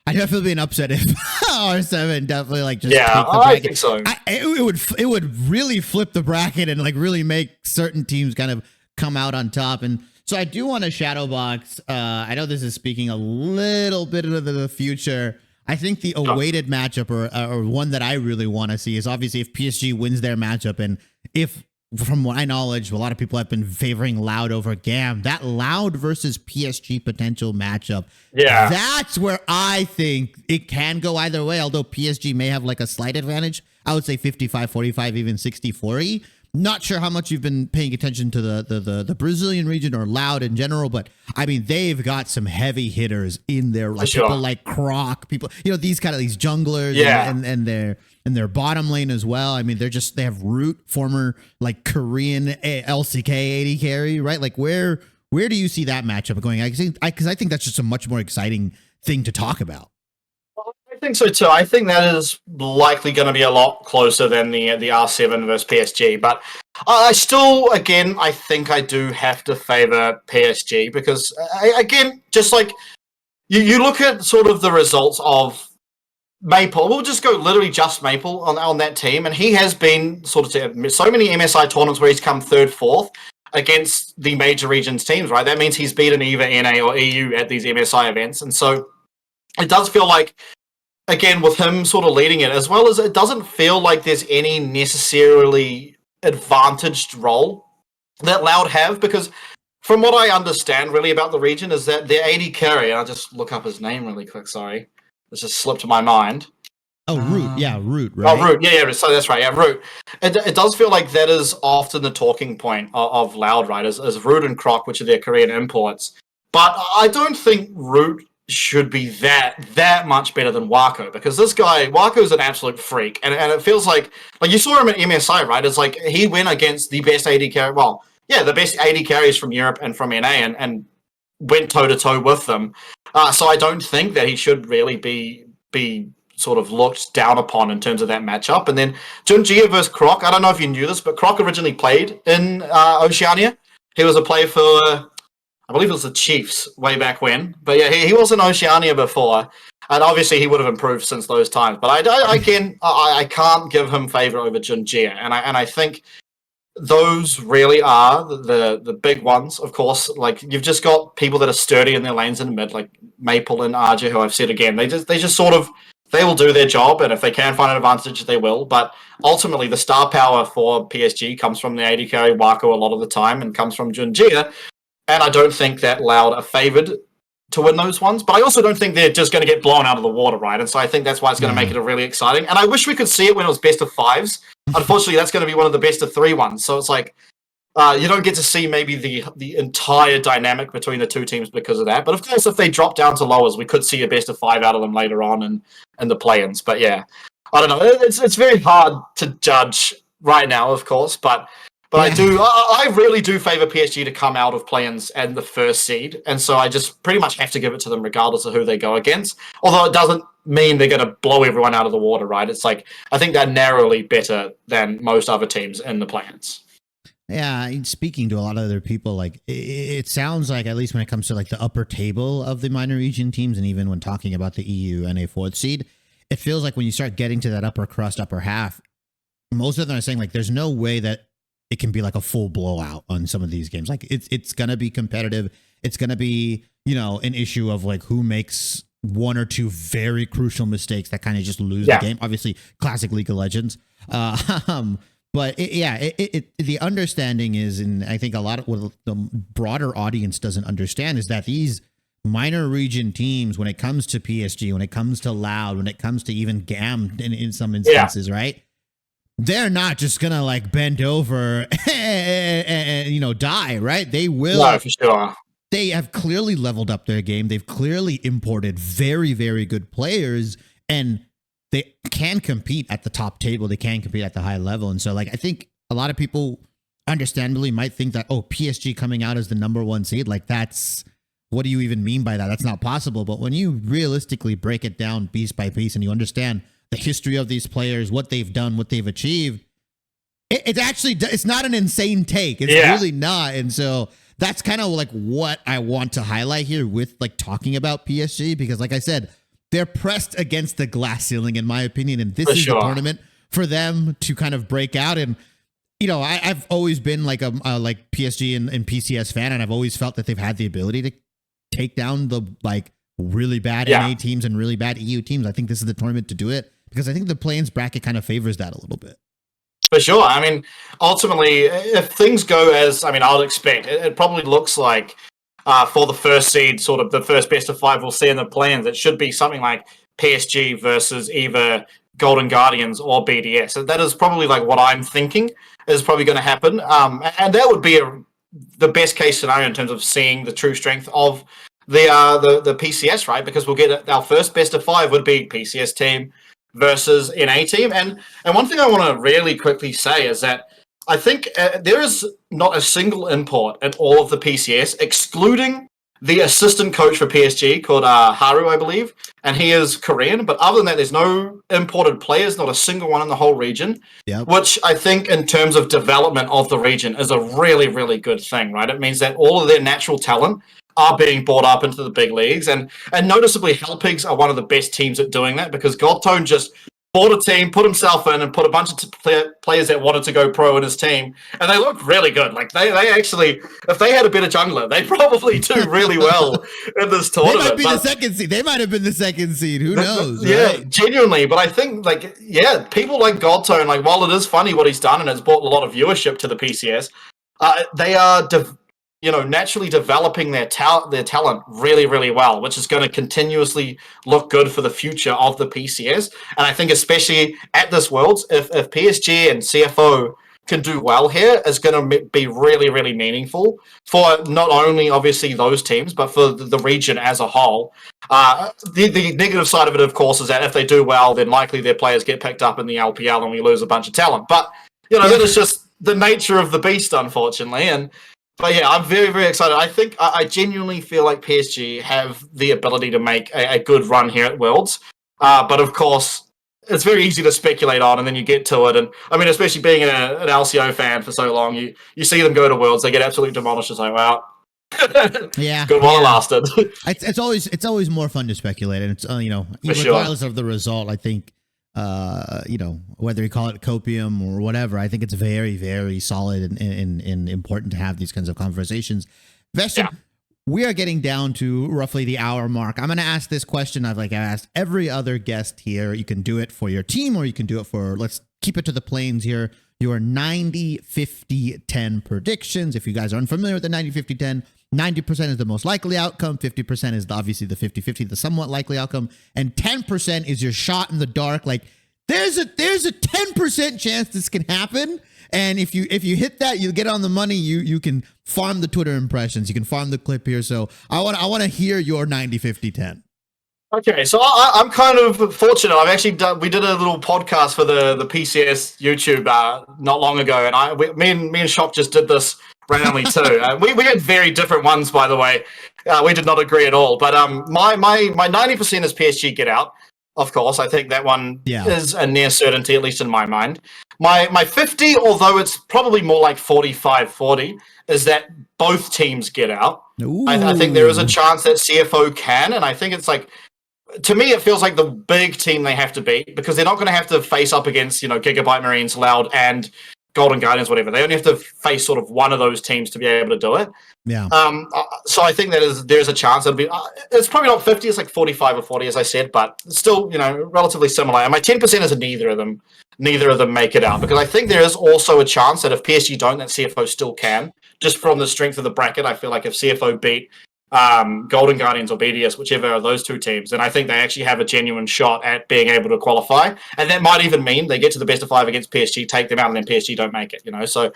Speaker 1: I'd definitely be an upset if R7 definitely like just
Speaker 2: yeah, I think so.
Speaker 1: It would really flip the bracket and like really make certain teams kind of come out on top. And so I do want to shadowbox. I know this is speaking a little bit into the future. I think the awaited matchup or one that I really want to see is obviously if PSG wins their matchup, and if, from my knowledge, a lot of people have been favoring Loud over GAM. That Loud versus PSG potential matchup.
Speaker 2: Yeah.
Speaker 1: That's where I think it can go either way, although PSG may have like a slight advantage. I would say 55-45, even 60-40. Not sure how much you've been paying attention to the Brazilian region or Loud in general, but I mean, they've got some heavy hitters in there, like people like Croc, people, these junglers and their bottom lane as well. I mean, they have Root, former like Korean LCK AD carry, right? Like where do you see that matchup going? Because I think that's just a much more exciting thing to talk about.
Speaker 2: I think so too. I think that is likely going to be a lot closer than the R7 versus PSG. But I still, again, I think I do have to favor PSG because, again, just like you look at sort of the results of Maple. We'll just go literally just Maple on that team, and he has been sort of so many MSI tournaments where he's come third, fourth against the major regions teams. Right, that means he's beaten either NA or EU at these MSI events, and so it does feel like, again, with him sort of leading it, as well as it doesn't feel like there's any necessarily advantaged role that Loud have, because from what I understand really about the region is that their AD carry, and I'll just look up his name really quick, sorry. This just slipped my mind.
Speaker 1: Oh, Root. Yeah, Root, right?
Speaker 2: Oh, Root. Yeah, so that's right. Yeah, Root. It does feel like that is often the talking point of Loud, right, as Root and Croc, which are their Korean imports. But I don't think Root should be that much better than Wako, because this guy, Wako's an absolute freak. And it feels like you saw him at MSI, right? It's like he went against the best AD carry. Well, yeah, the best AD carries from Europe and from NA and went toe-to-toe with them. So I don't think that he should really be sort of looked down upon in terms of that matchup. And then JunJia versus Croc. I don't know if you knew this, but Croc originally played in Oceania. He was a player for, I believe it was the Chiefs way back when. But yeah, he was in Oceania before. And obviously he would have improved since those times. But I can't give him favor over JunJia. And I think those really are the big ones, of course. Like, you've just got people that are sturdy in their lanes in the mid, like Maple and Azhi, who I've said again. They just sort of, they will do their job, and if they can find an advantage, they will. But ultimately, the star power for PSG comes from the AD carry Wako a lot of the time, and comes from JunJia. And I don't think that Loud are favored to win those ones. But I also don't think they're just going to get blown out of the water, right? And so I think that's why it's going to make it a really exciting. And I wish we could see it when it was best of fives. Unfortunately, that's going to be one of the best of 3 ones. So it's like, you don't get to see maybe the entire dynamic between the two teams because of that. But of course, if they drop down to lowers, we could see a best of 5 out of them later on in the play-ins. But yeah, I don't know. It's very hard to judge right now, of course. But I really do favor PSG to come out of play-ins and the first seed. And so I just pretty much have to give it to them regardless of who they go against. Although it doesn't mean they're going to blow everyone out of the water, right? It's like, I think they're narrowly better than most other teams in the play-ins.
Speaker 1: Yeah, speaking to a lot of other people, like it sounds like, at least when it comes to like the upper table of the minor region teams, and even when talking about the EU and a 4th seed, it feels like when you start getting to that upper crust, upper half, most of them are saying like there's no way that it can be like a full blowout on some of these games. Like it's going to be competitive. It's going to be, an issue of like who makes 1 or 2 very crucial mistakes that kind of just lose the game. Obviously, classic League of Legends. But the understanding is, and I think a lot of what the broader audience doesn't understand is that these minor region teams, when it comes to PSG, when it comes to Loud, when it comes to even GAM in some instances, right? they're not just gonna like bend over and die, right? They will.
Speaker 2: No, for sure.
Speaker 1: They have clearly leveled up their game. They've clearly imported very, very good players, and they can compete at the top table. They can compete at the high level. And so, like, I think a lot of people understandably might think that, oh, PSG coming out as the number 1 seed, like, that's, what do you even mean by that? That's not possible. But when you realistically break it down piece by piece and you understand the history of these players, what they've done, what they've achieved, it's not an insane take. It's really not. And so that's kind of like what I want to highlight here with like talking about PSG, because like I said, they're pressed against the glass ceiling, in my opinion. And this is the tournament for them to kind of break out. And, I've always been like a like PSG and PCS fan, and I've always felt that they've had the ability to take down the like really bad NA teams and really bad EU teams. I think this is the tournament to do it, because I think the play-ins bracket kind of favors that a little bit.
Speaker 2: For sure. I mean, ultimately, if things go as, I would expect, it probably looks like for the first seed, sort of the first best of 5 we'll see in the plans, it should be something like PSG versus either Golden Guardians or BDS. So that is probably like what I'm thinking is probably going to happen. And that would be the best case scenario in terms of seeing the true strength of the PCS, right? Because we'll get our first best of 5 would be PCS team versus NA team. And one thing I want to really quickly say is that I think there is not a single import in all of the PCS, excluding the assistant coach for PSG called Haru, I believe, and he is Korean. But other than that, there's no imported players, not a single one in the whole region, which I think in terms of development of the region is a really, really good thing, right? It means that all of their natural talent are being brought up into the big leagues. And noticeably, Hellpigs are one of the best teams at doing that, because Godtone just bought a team, put himself in, and put a bunch of players that wanted to go pro in his team, and they look really good. Like, they actually, if they had a better jungler, they probably do really well in this tournament.
Speaker 1: They might be the second seed. They might have been the second seed. Who knows?
Speaker 2: Yeah,
Speaker 1: right?
Speaker 2: Genuinely. But I think, like, people like Godtone, like, while it is funny what he's done and has brought a lot of viewership to the PCS, they are naturally developing their talent really, really well, which is going to continuously look good for the future of the PCS. And I think especially at this Worlds, if PSG and CFO can do well here, is going to be really, really meaningful for not only obviously those teams, but for the region as a whole. The negative side of it, of course, is that if they do well, then likely their players get picked up in the LPL and we lose a bunch of talent. But, that is just the nature of the beast, unfortunately. But yeah, I'm very, very excited. I think I genuinely feel like PSG have the ability to make a good run here at Worlds. But of course, it's very easy to speculate on, and then you get to it. And I mean, especially being an LCO fan for so long, you see them go to Worlds, they get absolutely demolished. It's like, wow.
Speaker 1: Yeah,
Speaker 2: good while it lasted.
Speaker 1: It's always more fun to speculate, and it's regardless of the result, I think. Whether you call it copium or whatever, I think it's very, very solid and important to have these kinds of conversations. Vestion, we are getting down to roughly the hour mark. I'm going to ask this question. I've asked every other guest here. You can do it for your team, or you can do it for, let's keep it to the plains here, your 90, 50, 10 predictions. If you guys are unfamiliar with the 90, 50, 10, 90% is the most likely outcome. 50% is obviously the 50-50, the somewhat likely outcome. And 10% is your shot in the dark. Like, there's a 10% chance this can happen. And if you hit that, you get on the money. You can farm the Twitter impressions. You can farm the clip here. So I want to hear your 90, 50, 10.
Speaker 2: Okay, so I'm kind of fortunate. I've actually we did a little podcast for the PCS YouTube not long ago, and me and Shop just did this randomly too. We had very different ones, by the way. We did not agree at all. But my 90% is PSG get out. Of course, I think that one is a near certainty, at least in my mind. My 50, although it's probably more like 45-40, is that both teams get out. I think there is a chance that CFO can, and I think it's like, to me, it feels like the big team they have to beat, because they're not going to have to face up against, Gigabyte Marines, Loud, and Golden Guardians, whatever. They only have to face sort of one of those teams to be able to do it.
Speaker 1: Yeah.
Speaker 2: So I think that there's a chance it'll be. It's probably not 50. It's like 45 or 40, as I said, but still, relatively similar. And my 10% is neither of them make it out, because I think there is also a chance that if PSG don't, that CFO still can. Just from the strength of the bracket, I feel like if CFO beat Golden Guardians or BDS, whichever of those two teams, then I think they actually have a genuine shot at being able to qualify. And that might even mean they get to the best of 5 against PSG, take them out, and then PSG don't make it, So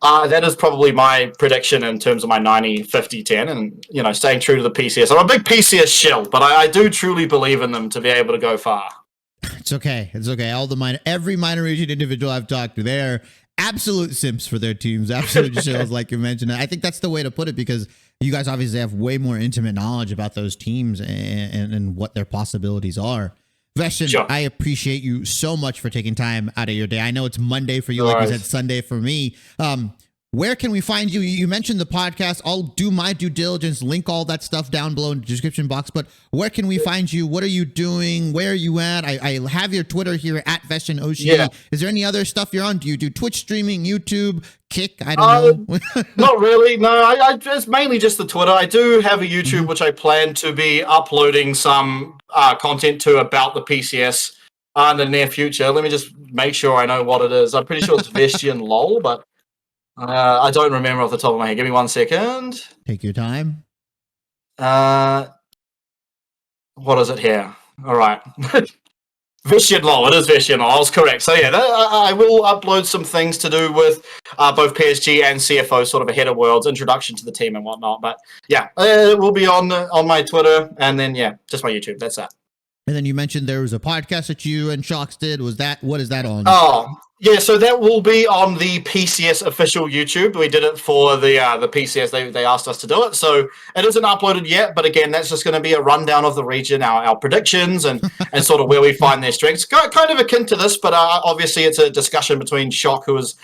Speaker 2: that is probably my prediction in terms of my 90, 50, 10, and, staying true to the PCS. I'm a big PCS shill, but I do truly believe in them to be able to go far.
Speaker 1: It's okay. It's okay. Every minor region individual I've talked to, they're absolute simps for their teams, absolute shills, like you mentioned. I think that's the way to put it, because you guys obviously have way more intimate knowledge about those teams and what their possibilities are. Vestion, sure. I appreciate you so much for taking time out of your day. I know it's Monday for you, like you said, Sunday for me. Where can we find you? You mentioned the podcast. I'll do my due diligence, link all that stuff down below in the description box. But where can we find you? What are you doing? Where are you at? I have your Twitter here at Vestion Oshi. Yeah. Is there any other stuff you're on? Do you do Twitch streaming, YouTube, Kick? I don't know.
Speaker 2: Not really. No, it's mainly just the Twitter. I do have a YouTube, which I plan to be uploading some content to about the PCS in the near future. Let me just make sure I know what it is. I'm pretty sure it's Vestion LOL, but I don't remember off the top of my head. Give me 1 second.
Speaker 1: Take your time.
Speaker 2: What is it here? All right. Vestion LOL. It is Vestion LOL. I was correct. So yeah, I will upload some things to do with both PSG and CFO, sort of ahead of Worlds, introduction to the team and whatnot. But yeah, it will be on my Twitter, and then just my YouTube. That's that.
Speaker 1: And then you mentioned there was a podcast that you and Shocks did. What is that on?
Speaker 2: Oh, yeah. So that will be on the PCS official YouTube. We did it for the PCS. They asked us to do it. So it isn't uploaded yet. But again, that's just going to be a rundown of the region, our predictions, and sort of where we find their strengths. Kind of akin to this, but obviously it's a discussion between Shock, who is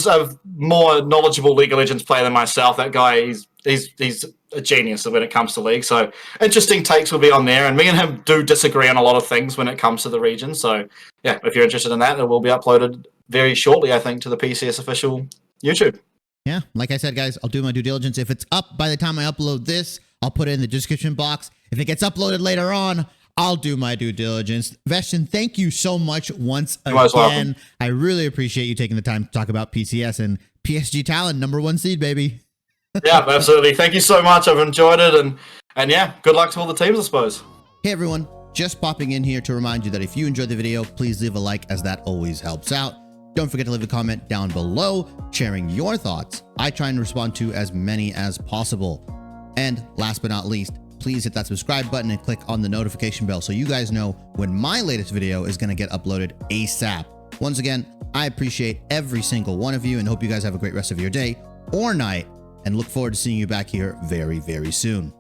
Speaker 2: a more knowledgeable League of Legends player than myself. That guy, he's a genius when it comes to League. So interesting takes will be on there, and me and him do disagree on a lot of things when it comes to the region. So yeah, if you're interested in that, it will be uploaded very shortly, I think, to the PCS official YouTube.
Speaker 1: Yeah, like I said, guys, I'll do my due diligence. If it's up by the time I upload this, I'll put it in the description box. If it gets uploaded later on, I'll do my due diligence. Vestion, thank you so much once again. I really appreciate you taking the time to talk about PCS and PSG Talon, #1 seed, baby.
Speaker 2: Yeah, absolutely. Thank you so much. I've enjoyed it. And yeah, good luck to all the teams, I suppose.
Speaker 1: Hey, everyone. Just popping in here to remind you that if you enjoyed the video, please leave a like, as that always helps out. Don't forget to leave a comment down below sharing your thoughts. I try and respond to as many as possible. And last but not least, please hit that subscribe button and click on the notification bell so you guys know when my latest video is going to get uploaded ASAP. Once again, I appreciate every single one of you and hope you guys have a great rest of your day or night, and look forward to seeing you back here very, very soon.